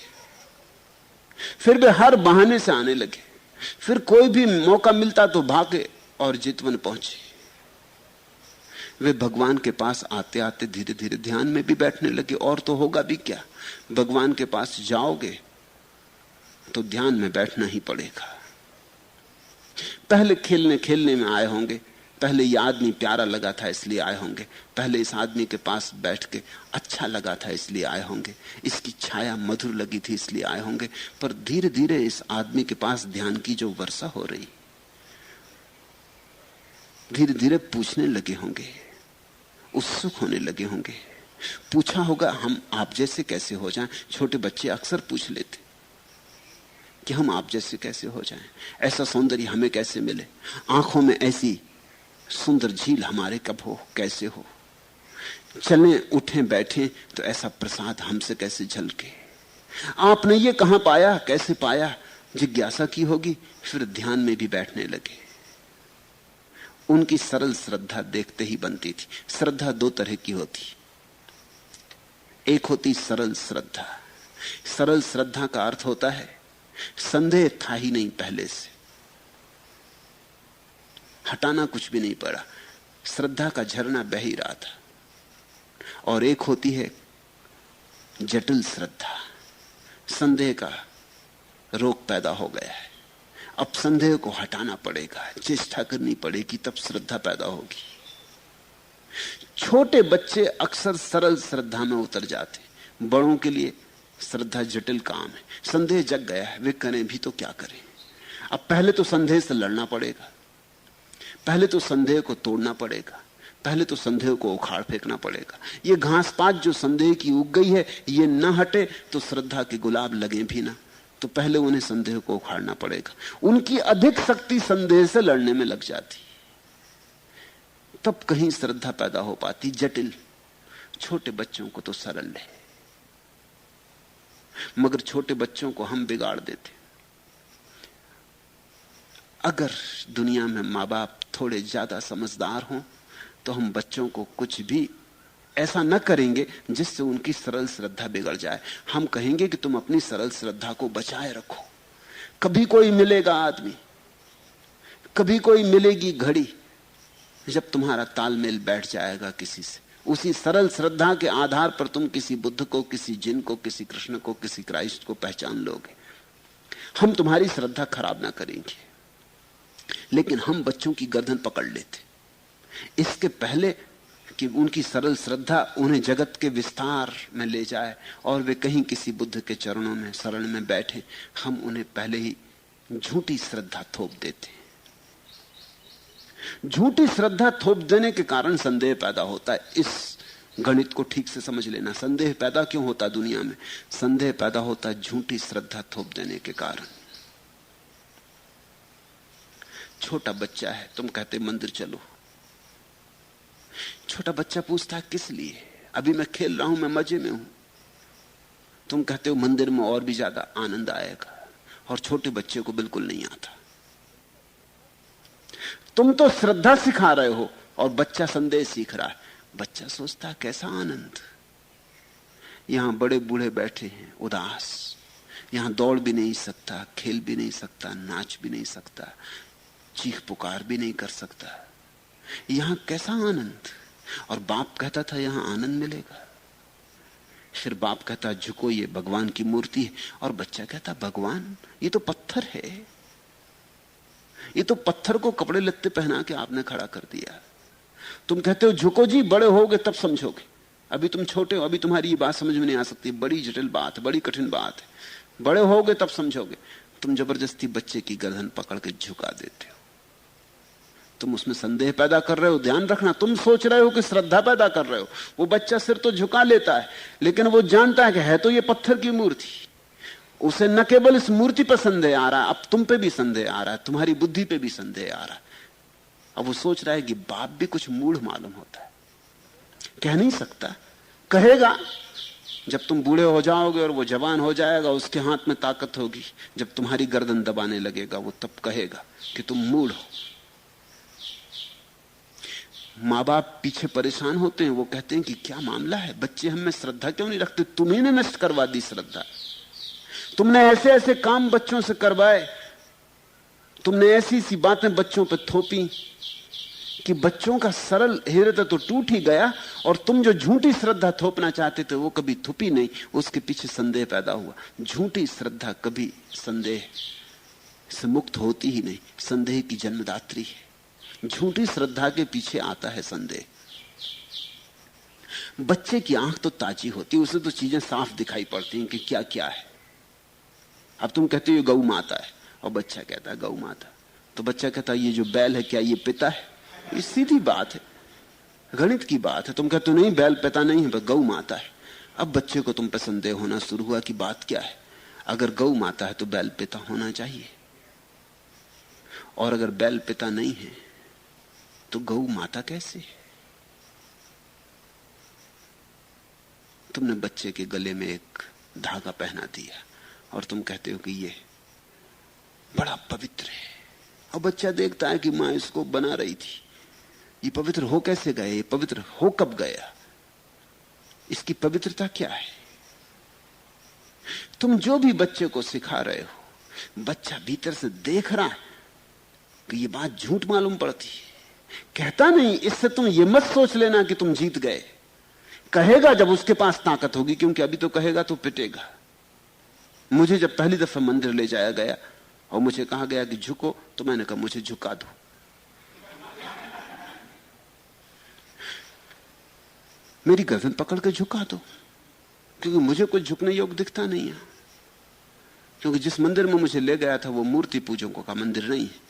फिर वे हर बहाने से आने लगे, फिर कोई भी मौका मिलता तो भागे और चितवन पहुंचे। वे भगवान के पास आते आते धीरे धीरे ध्यान में भी बैठने लगे। और तो होगा भी क्या, भगवान के पास जाओगे तो ध्यान में बैठना ही पड़ेगा। पहले खेलने खेलने में आए होंगे, पहले ये आदमी प्यारा लगा था इसलिए आए होंगे, पहले इस आदमी के पास बैठ के अच्छा लगा था इसलिए आए होंगे, इसकी छाया मधुर लगी थी इसलिए आए होंगे। पर धीरे धीरे इस आदमी के पास ध्यान की जो वर्षा हो रही, धीरे धीरे पूछने लगे होंगे, उत्सुक होने लगे होंगे। पूछा होगा हम आप जैसे कैसे हो जाएं। छोटे बच्चे अक्सर पूछ लेते कि हम आप जैसे कैसे हो जाएं, ऐसा सौंदर्य हमें कैसे मिले, आंखों में ऐसी सुंदर झील हमारे कब हो, कैसे हो, चलें उठें बैठें तो ऐसा प्रसाद हमसे कैसे झलके। आपने ये कहां पाया, कैसे पाया, जिज्ञासा की होगी। फिर ध्यान में भी बैठने लगे। उनकी सरल श्रद्धा देखते ही बनती थी। श्रद्धा दो तरह की होती, एक होती सरल श्रद्धा। सरल श्रद्धा का अर्थ होता है संदेह था ही नहीं, पहले से हटाना कुछ भी नहीं पड़ा, श्रद्धा का झरना बह ही रहा था। और एक होती है जटिल श्रद्धा, संदेह का रोग पैदा हो गया है, अब संदेह को हटाना पड़ेगा, चेष्टा करनी पड़ेगी, तब श्रद्धा पैदा होगी। छोटे बच्चे अक्सर सरल श्रद्धा में उतर जाते, बड़ों के लिए श्रद्धा जटिल काम है। संदेह जग गया है, वे करें भी तो क्या करें। अब पहले तो संदेह से लड़ना पड़ेगा, पहले तो संदेह को तोड़ना पड़ेगा, पहले तो संदेह को उखाड़ फेंकना पड़ेगा। ये घास पात जो संदेह की उग गई है, ये न हटे तो श्रद्धा के गुलाब लगे भी ना, तो पहले उन्हें संदेह को उखाड़ना पड़ेगा। उनकी अधिक शक्ति संदेह से लड़ने में लग जाती, तब कहीं श्रद्धा पैदा हो पाती। जटिल, छोटे बच्चों को तो सरल है, मगर छोटे बच्चों को हम बिगाड़ देते। अगर दुनिया में माँ बाप थोड़े ज्यादा समझदार हों तो हम बच्चों को कुछ भी ऐसा न करेंगे जिससे उनकी सरल श्रद्धा बिगड़ जाए। हम कहेंगे कि तुम अपनी सरल श्रद्धा को बचाए रखो। कभी कोई मिलेगा आदमी, कभी कोई मिलेगी घड़ी जब तुम्हारा तालमेल बैठ जाएगा किसी से, उसी सरल श्रद्धा के आधार पर तुम किसी बुद्ध को, किसी जिन को, किसी कृष्ण को, किसी क्राइस्ट को पहचान लोगे। हम तुम्हारी श्रद्धा खराब ना करेंगे, लेकिन हम बच्चों की गर्दन पकड़ लेते इसके पहले कि उनकी सरल श्रद्धा उन्हें जगत के विस्तार में ले जाए और वे कहीं किसी बुद्ध के चरणों में शरण में बैठे। हम उन्हें पहले ही झूठी श्रद्धा थोप देते। झूठी श्रद्धा थोप देने के कारण संदेह पैदा होता है। इस गणित को ठीक से समझ लेना। संदेह पैदा क्यों होता दुनिया में? संदेह पैदा होता है झूठी श्रद्धा थोप देने के कारण। छोटा बच्चा है, तुम कहते मंदिर चलो, छोटा बच्चा पूछता है किस लिए? अभी मैं खेल रहा हूं, मैं मजे में हूं। तुम कहते हो मंदिर में और भी ज्यादा आनंद आएगा, और छोटे बच्चे को बिल्कुल नहीं आता। तुम तो श्रद्धा सिखा रहे हो और बच्चा संदेह सीख रहा है। बच्चा सोचता है कैसा आनंद, यहां बड़े बूढ़े बैठे हैं उदास, यहां दौड़ भी नहीं सकता, खेल भी नहीं सकता, नाच भी नहीं सकता, चीख पुकार भी नहीं कर सकता, यहां कैसा आनंद। और बाप कहता था यहां आनंद मिलेगा। फिर बाप कहता झुको, ये भगवान की मूर्ति है, और बच्चा कहता भगवान ये तो पत्थर है, ये तो पत्थर को कपड़े लत्ते पहना के आपने खड़ा कर दिया। तुम कहते हो झुको जी, बड़े होगे तब समझोगे। अभी तुम छोटे हो, अभी तुम्हारी ये बात समझ में नहीं आ सकती, बड़ी जटिल बात है, बड़ी कठिन बात है। बड़े होगे तब समझोगे। तुम जबरदस्ती बच्चे की गर्दन पकड़ के झुका देते हो, तुम उसमें संदेह पैदा कर रहे हो। ध्यान रखना, तुम सोच रहे हो कि श्रद्धा पैदा कर रहे हो। वो बच्चा सिर तो झुका लेता है, लेकिन वो जानता है कि है तो ये पत्थर की मूर्ति। उसे न केवल इस मूर्ति पर संदेह आ रहा है, अब तुम पे भी संदेह आ रहा है, तुम्हारी बुद्धि पे भी संदेह आ रहा है। अब वो सोच रहा है कि बाप भी कुछ मूढ़ मालूम होता है, कह नहीं सकता। कहेगा जब तुम बूढ़े हो जाओगे और वो जवान हो जाएगा, उसके हाथ में ताकत होगी, जब तुम्हारी गर्दन दबाने लगेगा वो तब कहेगा कि तुम मूढ़ हो। माँ बाप पीछे परेशान होते हैं, वो कहते हैं कि क्या मामला है, बच्चे हम में श्रद्धा क्यों नहीं रखते? तुम्ही ने नष्ट करवा दी श्रद्धा। तुमने ऐसे ऐसे काम बच्चों से करवाए, तुमने ऐसी सी बातें बच्चों पर थोपी कि बच्चों का सरल हृदय तो टूट ही गया, और तुम जो झूठी श्रद्धा थोपना चाहते थे वो कभी थुपी नहीं, उसके पीछे संदेह पैदा हुआ। झूठी श्रद्धा कभी संदेह से मुक्त होती ही नहीं, संदेह की जन्मदात्री है। झूठी श्रद्धा के पीछे आता है संदेह। बच्चे की आंख तो ताजी होती है, उसे तो चीजें साफ दिखाई पड़ती हैं कि क्या क्या है। अब तुम कहते हो गौ माता है, और बच्चा कहता है गौ माता, तो बच्चा कहता है ये जो बैल है क्या ये पिता है? ये सीधी बात है, गणित की बात है। तुम कहते हो नहीं बैल पिता नहीं है, बस गौ माता है। अब बच्चे को तुम पर संदेह होना शुरू हुआ कि बात क्या है। अगर गौ माता है तो बैल पिता होना चाहिए, और अगर बैल पिता नहीं है तो गौ माता कैसे है? तुमने बच्चे के गले में एक धागा पहना दिया और तुम कहते हो कि ये बड़ा पवित्र है, और बच्चा देखता है कि मां इसको बना रही थी। ये पवित्र हो कैसे गए? ये पवित्र हो कब गया? इसकी पवित्रता क्या है? तुम जो भी बच्चे को सिखा रहे हो, बच्चा भीतर से देख रहा है कि ये बात झूठ मालूम पड़ती है। कहता नहीं, इससे तुम ये मत सोच लेना कि तुम जीत गए। कहेगा जब उसके पास ताकत होगी, क्योंकि अभी तो कहेगा तो पिटेगा। मुझे जब पहली दफा मंदिर ले जाया गया और मुझे कहा गया कि झुको, तो मैंने कहा मुझे झुका दो। मेरी गर्दन पकड़ के झुका दो, क्योंकि मुझे कुछ झुकने योग्य दिखता नहीं है। क्योंकि जिस मंदिर में मुझे ले गया था वो मूर्ति पूजकों का मंदिर नहीं है,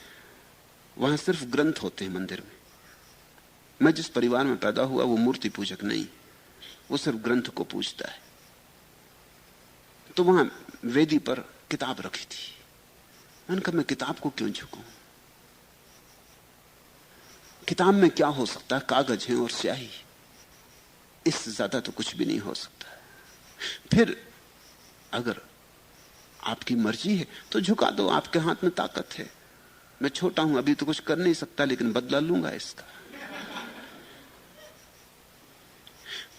वहां सिर्फ ग्रंथ होते हैं मंदिर में। मैं जिस परिवार में पैदा हुआ वो मूर्ति पूजक नहीं, वो सिर्फ ग्रंथ को पूजता है। तो वहां वेदी पर किताब रखी थी। मैंने कहा मैं किताब को क्यों झुकूं? किताब में क्या हो सकता है? कागज है और स्याही, इससे ज्यादा तो कुछ भी नहीं हो सकता। फिर अगर आपकी मर्जी है तो झुका दो, आपके हाथ में ताकत है। मैं छोटा हूं, अभी तो कुछ कर नहीं सकता, लेकिन बदला लूंगा इसका।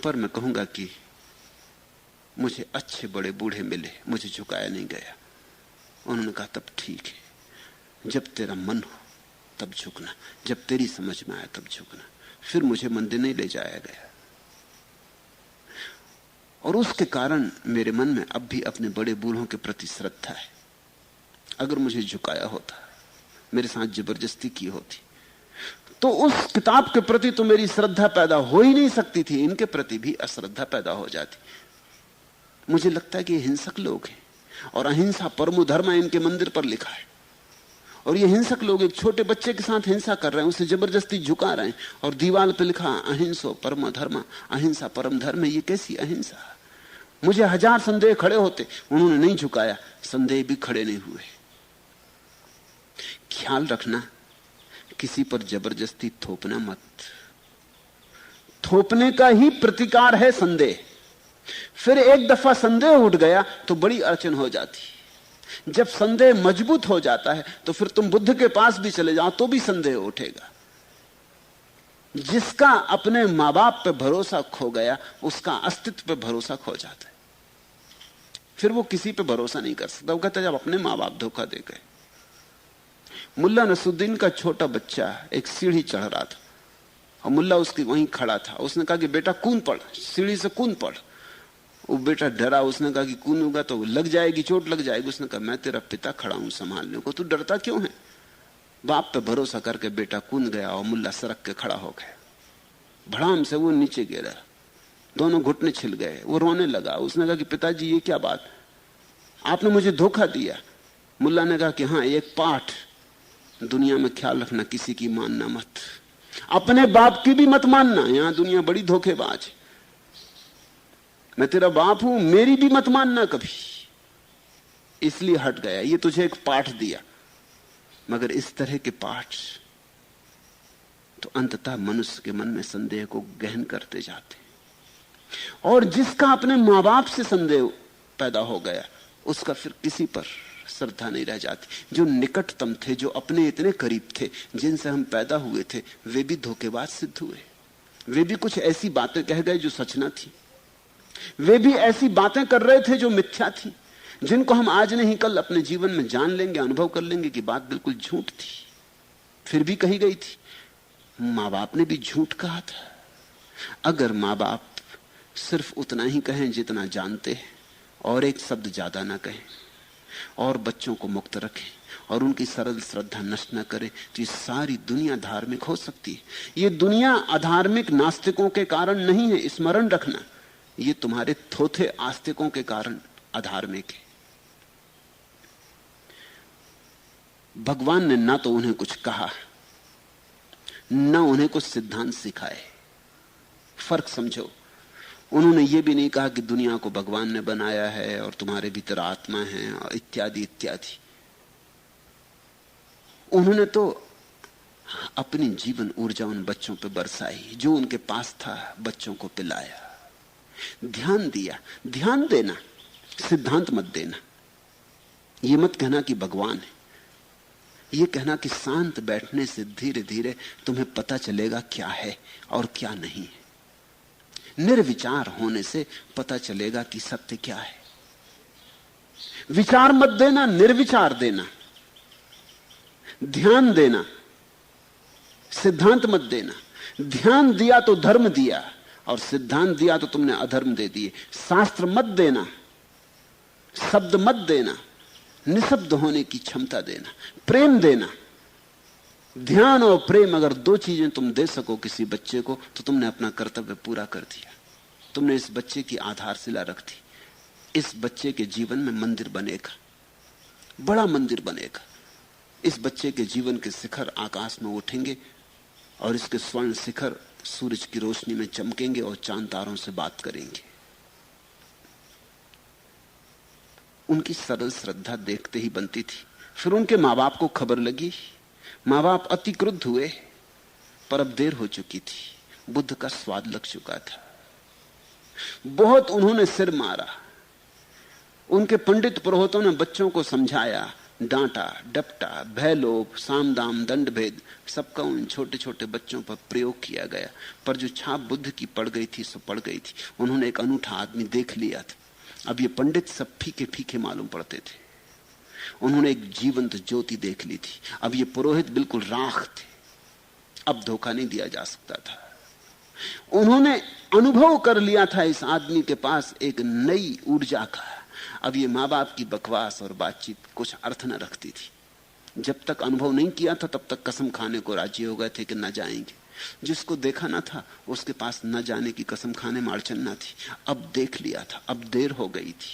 पर मैं कहूंगा कि मुझे अच्छे बड़े बूढ़े मिले, मुझे झुकाया नहीं गया। उन्होंने कहा तब ठीक है, जब तेरा मन हो तब झुकना, जब तेरी समझ में आए तब झुकना। फिर मुझे मंदिर नहीं ले जाया गया, और उसके कारण मेरे मन में अब भी अपने बड़े बूढ़ों के प्रति श्रद्धा है। अगर मुझे झुकाया होता, मेरे साथ जबरदस्ती की होती, तो उस किताब के प्रति तो मेरी श्रद्धा पैदा हो ही नहीं सकती थी, इनके प्रति भी अश्रद्धा पैदा हो जाती। मुझे लगता है कि हिंसक लोग हैं, और अहिंसा परमो धर्म इनके मंदिर पर लिखा है, और ये हिंसक लोग एक छोटे बच्चे के साथ हिंसा कर रहे हैं, उसे जबरदस्ती झुका रहे हैं, और दीवार पर लिखा अहिंसो परम धर्म, अहिंसा परम धर्म। ये कैसी अहिंसा? मुझे हजार संदेह खड़े होते, उन्होंने नहीं झुकाया, संदेह भी खड़े नहीं हुए। ख्याल रखना, किसी पर जबरदस्ती थोपना मत। थोपने का ही प्रतिकार है संदेह। फिर एक दफा संदेह उठ गया तो बड़ी अड़चन हो जाती। जब संदेह मजबूत हो जाता है तो फिर तुम बुद्ध के पास भी चले जाओ तो भी संदेह उठेगा। जिसका अपने मां बाप पे भरोसा खो गया, उसका अस्तित्व पे भरोसा खो जाता है। फिर वो किसी पे भरोसा नहीं कर सकता। वो कहता है जब अपने मां बाप धोखा दे गए। मुल्ला नसरुद्दीन का छोटा बच्चा एक सीढ़ी चढ़ रहा था, और मुल्ला उसकी वहीं खड़ा था। उसने कहा कि बेटा कूद पड़, सीढ़ी से कूद पड़। वो बेटा डरा, उसने कहा कि कूदूंगा तो लग जाएगी, चोट लग जाएगी। उसने कहा मैं तेरा पिता खड़ा हूं संभालने को, तू डरता क्यों है? बाप पे भरोसा करके बेटा कूद गया, और मुल्ला सड़क के खड़ा हो गया। भड़ाम से वो नीचे गिरा। दोनों घुटने छिल गए। वो रोने लगा। उसने कहा कि पिताजी ये क्या बात, आपने मुझे धोखा दिया। मुल्ला ने कहा कि हाँ, एक पाठ दुनिया में, ख्याल रखना किसी की मानना मत, अपने बाप की भी मत मानना। यहां दुनिया बड़ी धोखेबाज है। मैं तेरा बाप हूं, मेरी भी मत मानना कभी। इसलिए हट गया। ये तुझे एक पाठ दिया। मगर इस तरह के पाठ तो अंततः मनुष्य के मन में संदेह को गहन करते जाते। और जिसका अपने मां बाप से संदेह पैदा हो गया, उसका फिर किसी पर श्रद्धा नहीं रह जाती। जो निकटतम थे, जो अपने इतने करीब थे, जिनसे हम पैदा हुए थे, वे भी धोखेबाज सिद्ध हुए। वे भी कुछ ऐसी बातें कह गए जो सच न थी। वे भी ऐसी बातें कर रहे थे जो मिथ्या थी, जिनको हम आज नहीं कल अपने जीवन में जान लेंगे, अनुभव कर लेंगे कि बात बिल्कुल झूठ थी, फिर भी कही गई थी। मां बाप ने भी झूठ कहा था। अगर मां बाप सिर्फ उतना ही कहें जितना जानते हैं, और एक शब्द ज्यादा ना कहें, और बच्चों को मुक्त रखें, और उनकी सरल श्रद्धा नष्ट न करे, तो ये सारी दुनिया धार्मिक हो सकती है। ये दुनिया अधार्मिक नास्तिकों के कारण नहीं है, स्मरण रखना। ये तुम्हारे थोथे आस्तिकों के कारण अधार्मिक है। भगवान ने ना तो उन्हें कुछ कहा, ना उन्हें कुछ सिद्धांत सिखाए। फर्क समझो। उन्होंने ये भी नहीं कहा कि दुनिया को भगवान ने बनाया है और तुम्हारे भीतर आत्मा है और इत्यादि इत्यादि। उन्होंने तो अपनी जीवन ऊर्जा उन बच्चों पे बरसाई, जो उनके पास था, बच्चों को पिलाया, ध्यान दिया। ध्यान देना, सिद्धांत मत देना। ये मत कहना कि भगवान है। ये कहना कि शांत बैठने से धीरे धीरे तुम्हें पता चलेगा क्या है और क्या नहीं है। निर्विचार होने से पता चलेगा कि सत्य क्या है। विचार मत देना, निर्विचार देना। ध्यान देना, सिद्धांत मत देना। ध्यान दिया तो धर्म दिया, और सिद्धांत दिया तो तुमने अधर्म दे दिए। शास्त्र मत देना, शब्द मत देना, निशब्द होने की क्षमता देना, प्रेम देना। ध्यान और प्रेम, अगर दो चीजें तुम दे सको किसी बच्चे को, तो तुमने अपना कर्तव्य पूरा कर दिया। तुमने इस बच्चे की आधारशिला रख दी। इस बच्चे के जीवन में मंदिर बनेगा, बड़ा मंदिर बनेगा। इस बच्चे के जीवन के शिखर आकाश में उठेंगे, और इसके स्वर्ण शिखर सूरज की रोशनी में चमकेंगे और चांद तारों से बात करेंगे। उनकी सरल श्रद्धा देखते ही बनती थी। फिर उनके मां बाप को खबर लगी। मां बाप अति क्रुद्ध हुए, पर अब देर हो चुकी थी। बुद्ध का स्वाद लग चुका था। बहुत उन्होंने सिर मारा। उनके पंडित पुरोहितों ने बच्चों को समझाया, डांटा, डपटा, भय, लोभ, साम दाम, दंड भेद, सबका उन छोटे छोटे बच्चों पर प्रयोग किया गया। पर जो छाप बुद्ध की पड़ गई थी सो पड़ गई थी। उन्होंने एक अनूठा आदमी देख लिया था। अब ये पंडित सब फीके फीके मालूम पड़ते थे। उन्होंने एक जीवंत ज्योति देख ली थी। अब ये पुरोहित बिल्कुल राख थे। अब धोखा नहीं दिया जा सकता था। उन्होंने अनुभव कर लिया था इस आदमी के पास एक नई ऊर्जा का। अब ये माँ बाप की बकवास और बातचीत कुछ अर्थ न रखती थी। जब तक अनुभव नहीं किया था तब तक कसम खाने को राजी हो गए थे कि न जाएंगे। जिसको देखा ना था उसके पास न जाने की कसम खाने में अड़चन ना थी। अब देख लिया था, अब देर हो गई थी।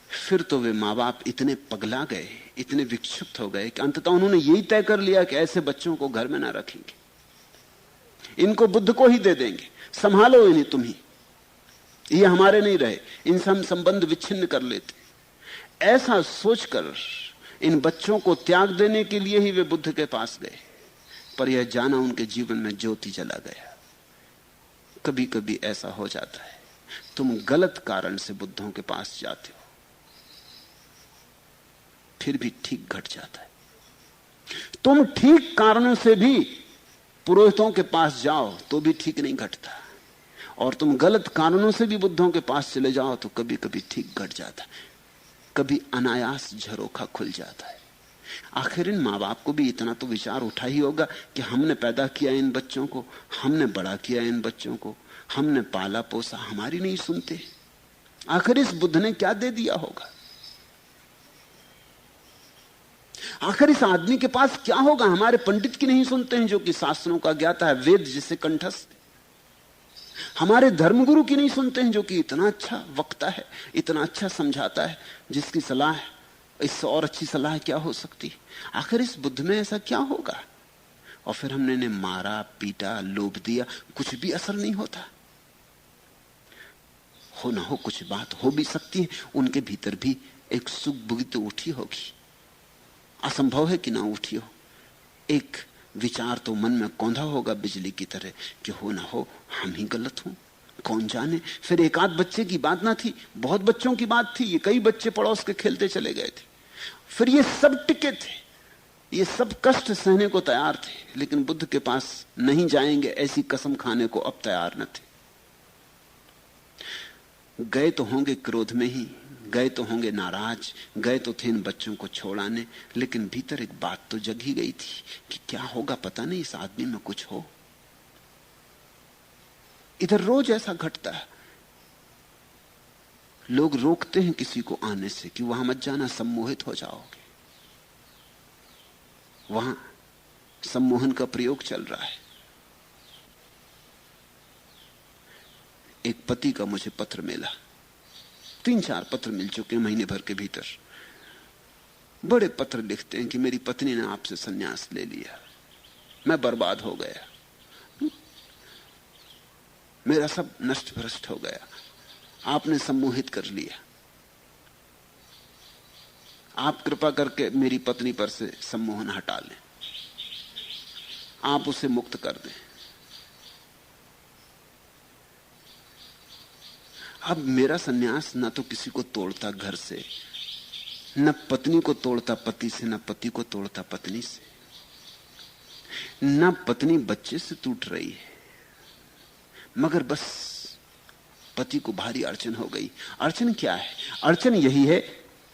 फिर तो वे माँ बाप इतने पगला गए, इतने विक्षुब्ध हो गए कि अंततः उन्होंने यही तय कर लिया कि ऐसे बच्चों को घर में ना रखेंगे, इनको बुद्ध को ही दे देंगे, संभालो इन्हें तुम ही, ये हमारे नहीं रहे, इनसे हम संबंध विच्छिन्न कर लेते। ऐसा सोचकर इन बच्चों को त्याग देने के लिए ही वे बुद्ध के पास गए। पर यह जाना उनके जीवन में ज्योति जला गया। कभी कभी ऐसा हो जाता है, तुम गलत कारण से बुद्धों के पास जाते हो, फिर भी ठीक घट जाता है। तुम ठीक कारणों से भी पुरोहितों के पास जाओ तो भी ठीक नहीं घटता, और तुम गलत कारणों से भी बुद्धों के पास चले जाओ तो कभी कभी ठीक घट जाता है। कभी अनायास झरोखा खुल जाता है। आखिर इन माँ बाप को भी इतना तो विचार उठा ही होगा कि हमने पैदा किया इन बच्चों को, हमने बड़ा किया इन बच्चों को, हमने पाला पोसा, हमारी नहीं सुनते। आखिर इस बुद्ध ने क्या दे दिया होगा? आखिर इस आदमी के पास क्या होगा? हमारे पंडित की नहीं सुनते हैं जो कि शास्त्रों का ज्ञाता है, वेद जिसे कंठस्थ। हमारे धर्मगुरु की नहीं सुनते हैं, जो कि इतना अच्छा वक्ता है, इतना अच्छा समझाता है, जिसकी सलाह इससे और अच्छी सलाह क्या हो सकती है? आखिर इस बुद्ध में ऐसा क्या होगा? और फिर हमने इन्हें मारा, पीटा, लोभ दिया, कुछ भी असर नहीं होता। हो ना हो कुछ बात हो भी सकती है, उनके भीतर भी एक सुख बुद्धि तो उठी होगी, असंभव है कि ना उठी हो। एक विचार तो मन में कौंधा होगा बिजली की तरह कि हो ना हो हम ही गलत हों, कौन जाने। फिर एक आध बच्चे की बात ना थी, बहुत बच्चों की बात थी। ये कई बच्चे पड़ोस के खेलते चले गए थे। फिर ये सब टिके थे, ये सब कष्ट सहने को तैयार थे, लेकिन बुद्ध के पास नहीं जाएंगे ऐसी कसम खाने को अब तैयार न थे। गए तो होंगे क्रोध में ही, गए तो होंगे नाराज, गए तो थे इन बच्चों को छोड़ाने, लेकिन भीतर एक बात तो जग ही गई थी कि क्या होगा पता नहीं, इस आदमी में कुछ हो। इधर रोज ऐसा घटता है, लोग रोकते हैं किसी को आने से कि वहां मत जाना, सम्मोहित हो जाओगे। वहां सम्मोहन का प्रयोग चल रहा है। एक पति का मुझे पत्र मिला, 3-4 पत्र मिल चुके हैं महीने भर के भीतर। बड़े पत्र लिखते हैं कि मेरी पत्नी ने आपसे संन्यास ले लिया, मैं बर्बाद हो गया, मेरा सब नष्ट भ्रष्ट हो गया, आपने सम्मोहित कर लिया, आप कृपा करके मेरी पत्नी पर से सम्मोहन हटा लें, आप उसे मुक्त कर दें। अब मेरा सन्यास न तो किसी को तोड़ता घर से, न पत्नी को तोड़ता पति से, न पति को तोड़ता पत्नी से, न पत्नी बच्चे से टूट रही है, मगर बस पति को भारी अड़चन हो गई। अड़चन क्या है? अड़चन यही है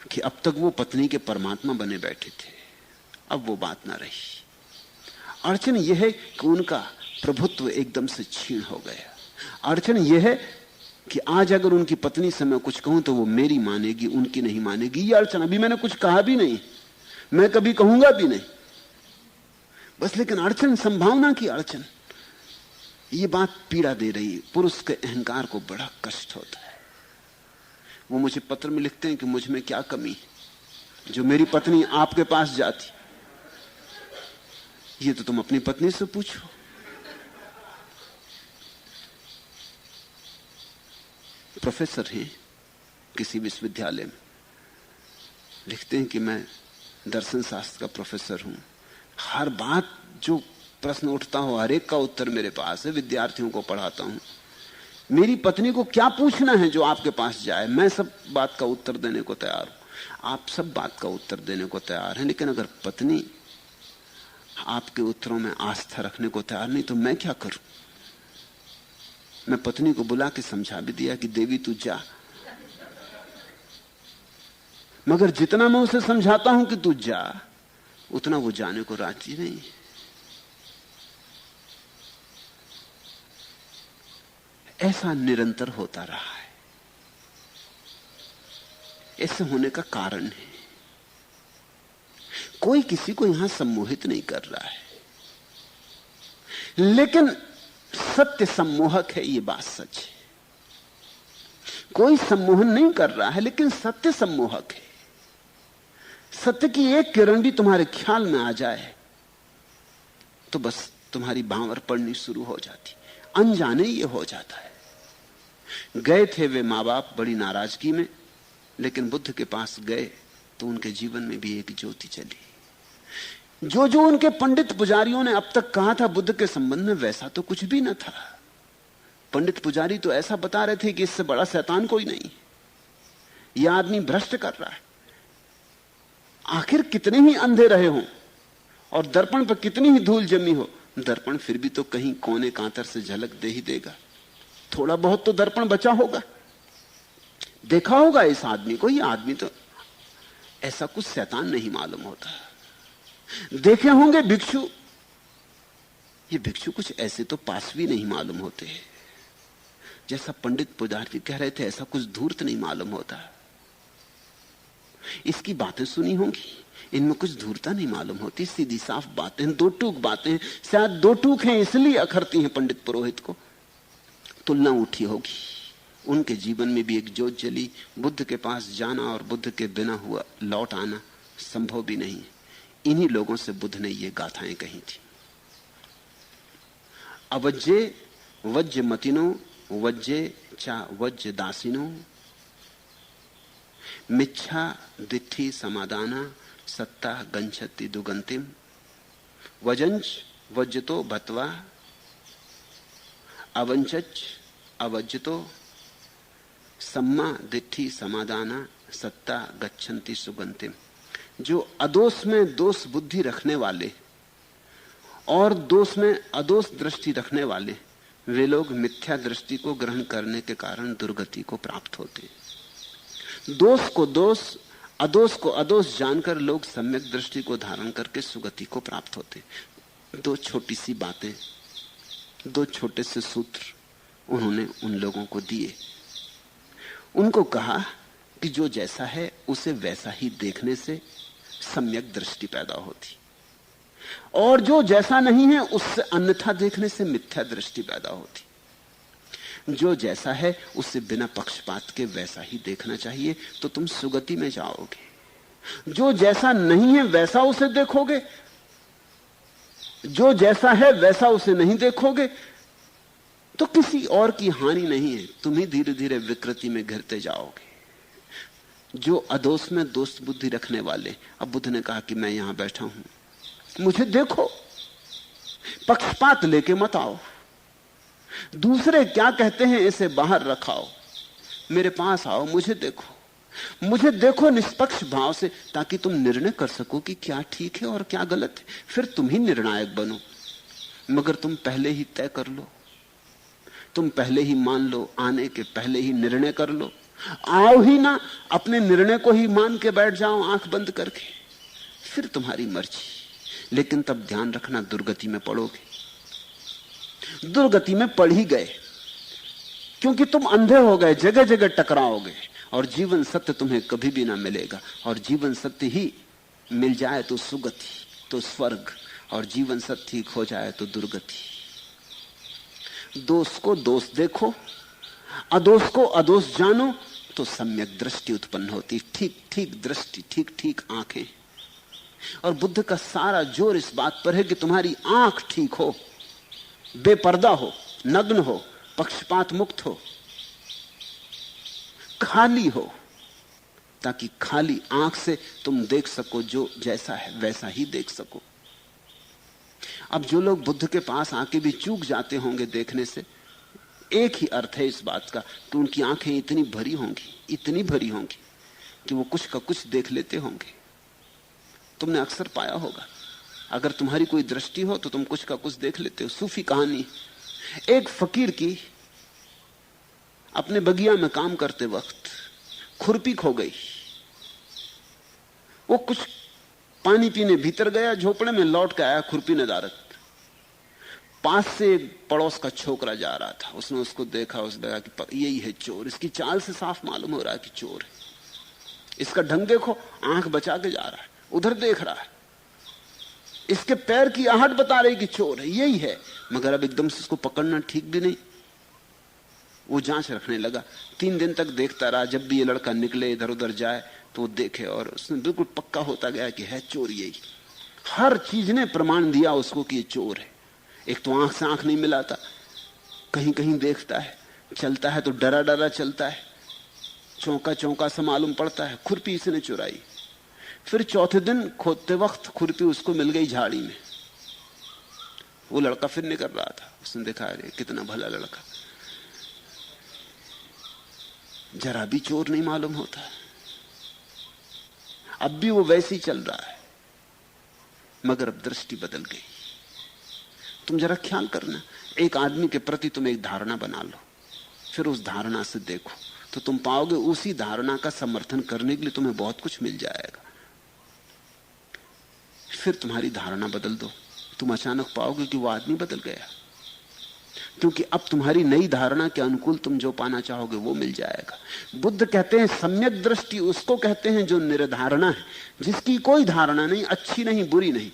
कि अब तक वो पत्नी के परमात्मा बने बैठे थे, अब वो बात ना रही। अड़चन यह है कि उनका प्रभुत्व एकदम से छीन हो गया। अड़चन यह है कि आज अगर उनकी पत्नी से मैं कुछ कहूं तो वो मेरी मानेगी, उनकी नहीं मानेगी। ये अड़चन, अभी मैंने कुछ कहा भी नहीं, मैं कभी कहूंगा भी नहीं, बस। लेकिन अड़चन, संभावना की अड़चन, ये बात पीड़ा दे रही है। पुरुष के अहंकार को बड़ा कष्ट होता है। वो मुझे पत्र में लिखते हैं कि मुझ में क्या कमी है जो मेरी पत्नी आपके पास जाती। ये तो तुम अपनी पत्नी से पूछो। प्रोफेसर हैं किसी विश्वविद्यालय में, लिखते हैं कि मैं दर्शन शास्त्र का प्रोफेसर हूं, हर बात जो प्रश्न उठता हो हर एक का उत्तर मेरे पास है, विद्यार्थियों को पढ़ाता हूं। मेरी पत्नी को क्या पूछना है जो आपके पास जाए, मैं सब बात का उत्तर देने को तैयार हूं, आप सब बात का उत्तर देने को तैयार हैं, लेकिन अगर पत्नी आपके उत्तरों में आस्था रखने को तैयार नहीं तो मैं क्या करूं? मैं पत्नी को बुला के समझा भी दिया कि देवी तू जा, मगर जितना मैं उसे समझाता हूं कि तू जा, उतना वो जाने को राजी नहीं। ऐसा निरंतर होता रहा है। ऐसे होने का कारण है, कोई किसी को यहां सम्मोहित नहीं कर रहा है, लेकिन सत्य सम्मोहक है, ये बात सच है। कोई सम्मोहन नहीं कर रहा है, लेकिन सत्य सम्मोहक है। सत्य की एक किरण भी तुम्हारे ख्याल में आ जाए तो बस तुम्हारी भांवर पड़नी शुरू हो जाती, अनजाने ये हो जाता है। गए थे वे माँ बाप बड़ी नाराजगी में, लेकिन बुद्ध के पास गए तो उनके जीवन में भी एक ज्योति चली। जो जो उनके पंडित पुजारियों ने अब तक कहा था बुद्ध के संबंध में, वैसा तो कुछ भी न था। पंडित पुजारी तो ऐसा बता रहे थे कि इससे बड़ा शैतान कोई नहीं, यह आदमी भ्रष्ट कर रहा है। आखिर कितने ही अंधे रहे हों और दर्पण पर कितनी ही धूल जमी हो, दर्पण फिर भी तो कहीं कोने कांतर से झलक दे ही देगा। थोड़ा बहुत तो दर्पण बचा होगा, देखा होगा इस आदमी को, ये आदमी तो ऐसा कुछ शैतान नहीं मालूम होता। देखे होंगे भिक्षु, ये भिक्षु कुछ ऐसे तो पास भी नहीं मालूम होते। जैसा पंडित पुजारी कह रहे थे, ऐसा कुछ धूर्त नहीं मालूम होता। इसकी बातें सुनी होंगी, इनमें कुछ धूर्ता नहीं मालूम होती, सीधी साफ बातें, दो टूक बातें। शायद दो टूक हैं इसलिए अखरती हैं पंडित पुरोहित को। तुलना उठी होगी। उनके जीवन में भी एक ज्योत जली। बुद्ध के पास जाना और बुद्ध के बिना हुआ लौट आना संभव भी नहीं। इन्हीं लोगों से बुद्ध ने ये गाथाएं कही थी। अवज्जे वज्य मतिनो वज्जे चा वज्य दासिनो मिच्छा दिट्ठी समादाना सत्ता गंछति दुगंतिम वजंच वज्जतो भत्वा अवंचच अवज्जतो सम्मा दिट्ठी समादाना सत्ता गच्छन्ति सुगंतिम। जो अदोष में दोष बुद्धि रखने वाले और दोष में अदोष दृष्टि रखने वाले, वे लोग मिथ्या दृष्टि को ग्रहण करने के कारण दुर्गति को प्राप्त होते हैं। दोष को दोष, अदोष को अदोष जानकर लोग सम्यक दृष्टि को धारण करके सुगति को प्राप्त होते। दो छोटी सी बातें, दो छोटे से सूत्र उन्होंने उन लोगों को दिए। उनको कहा कि जो जैसा है उसे वैसा ही देखने से सम्यक दृष्टि पैदा होती, और जो जैसा नहीं है उससे अन्यथा देखने से मिथ्या दृष्टि पैदा होती। जो जैसा है उसे बिना पक्षपात के वैसा ही देखना चाहिए, तो तुम सुगति में जाओगे। जो जैसा नहीं है वैसा उसे देखोगे, जो जैसा है वैसा उसे नहीं देखोगे, तो किसी और की हानि नहीं है, तुम ही धीरे धीरे विकृति में घिरते जाओगे। जो अदोष में दोष बुद्धि रखने वाले, अब बुद्ध ने कहा कि मैं यहां बैठा हूं, मुझे देखो, पक्षपात लेके मत आओ। दूसरे क्या कहते हैं इसे बाहर रखाओ, मेरे पास आओ, मुझे देखो, मुझे देखो निष्पक्ष भाव से, ताकि तुम निर्णय कर सको कि क्या ठीक है और क्या गलत है। फिर तुम ही निर्णायक बनो। मगर तुम पहले ही तय कर लो, तुम पहले ही मान लो, आने के पहले ही निर्णय कर लो। आओ ही ना, अपने निर्णय को ही मान के बैठ जाओ आंख बंद करके, फिर तुम्हारी मर्जी। लेकिन तब ध्यान रखना, दुर्गति में पड़ोगे। दुर्गति में पड़ ही गए, क्योंकि तुम अंधे हो गए, जगह जगह टकराओगे, और जीवन सत्य तुम्हें कभी भी ना मिलेगा। और जीवन सत्य ही मिल जाए तो सुगति, तो स्वर्ग, और जीवन सत्य ही खो जाए तो दुर्गति। दोष को दोष देखो, अदोष को अदोष जानो, तो सम्यक दृष्टि उत्पन्न होती। ठीक ठीक दृष्टि, ठीक ठीक आंखें। और बुद्ध का सारा जोर इस बात पर है कि तुम्हारी आंख ठीक हो, बेपर्दा हो, नग्न हो, पक्षपात मुक्त हो, खाली हो, ताकि खाली आंख से तुम देख सको, जो जैसा है वैसा ही देख सको। अब जो लोग बुद्ध के पास आके भी चूक जाते होंगे देखने से, एक ही अर्थ है इस बात का कि उनकी आंखें इतनी भरी होंगी, इतनी भरी होंगी कि वो कुछ का कुछ देख लेते होंगे। तुमने अक्सर पाया होगा, अगर तुम्हारी कोई दृष्टि हो तो तुम कुछ का कुछ देख लेते हो। सूफी कहानी, एक फकीर की अपने बगिया में काम करते वक्त खुरपी खो गई। वो कुछ पानी पीने भीतर गया, झोपड़े में लौट के आया खुरपी नदारत। पास से एक पड़ोस का छोकरा जा रहा था, उसने उसको देखा, उसने कहा कि यही है चोर, इसकी चाल से साफ मालूम हो रहा है कि चोर है। इसका ढंग देखो, आंख बचा के जा रहा है, उधर देख रहा है, इसके पैर की आहट बता रही कि चोर है, यही है। मगर अब एकदम से इसको पकड़ना ठीक भी नहीं। वो जांच रखने लगा, 3 दिन तक देखता रहा, जब भी ये लड़का निकले इधर उधर जाए तो वो देखे, और उसने बिल्कुल पक्का होता गया कि है चोर यही। हर चीज ने प्रमाण दिया उसको कि ये चोर है। एक तो आंख से आंख नहीं मिलाता, कहीं कहीं देखता है, चलता है तो डरा डरा चलता है, चौंका चौंका से मालूम पड़ता है खुरपी इसने चुराई। फिर चौथे दिन खोदते वक्त खुरपी उसको मिल गई झाड़ी में। वो लड़का फिर निकल रहा था, उसने देखा अरे कितना भला लड़का, जरा भी चोर नहीं मालूम होता। अब भी वो वैसे ही चल रहा है, मगर अब दृष्टि बदल गई। तुम जरा ख्याल करना, एक आदमी के प्रति तुम एक धारणा बना लो, फिर उस धारणा से देखो, तो तुम पाओगे उसी धारणा का समर्थन करने के लिए तुम्हें बहुत कुछ मिल जाएगा। फिर तुम्हारी धारणा बदल दो, तुम अचानक पाओगे कि वो आदमी बदल गया, क्योंकि अब तुम्हारी नई धारणा के अनुकूल तुम जो पाना चाहोगे वो मिल जाएगा। बुद्ध कहते हैं सम्यक दृष्टि उसको कहते हैं जो निर्धारणा है, जिसकी कोई धारणा नहीं, अच्छी नहीं बुरी नहीं,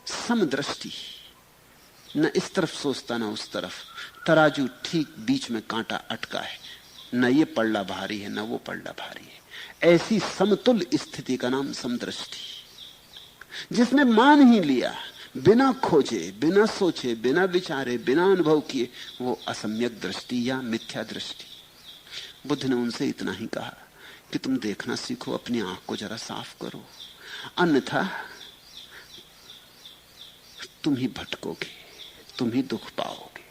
समदृष्टि। न इस तरफ सोचता ना उस तरफ, तराजू ठीक बीच में कांटा अटका है, न ये पल्ला भारी है न वो पल्ला भारी है। ऐसी समतुल्य स्थिति का नाम समदृष्टि, जिसने मान ही लिया बिना खोजे, बिना सोचे, बिना विचारे, बिना अनुभव किए, वो असम्यक दृष्टि या मिथ्या दृष्टि। बुद्ध ने उनसे इतना ही कहा कि तुम देखना सीखो, अपनी आंख को जरा साफ करो, अन्यथा तुम ही भटकोगे, तुम ही दुख पाओगे।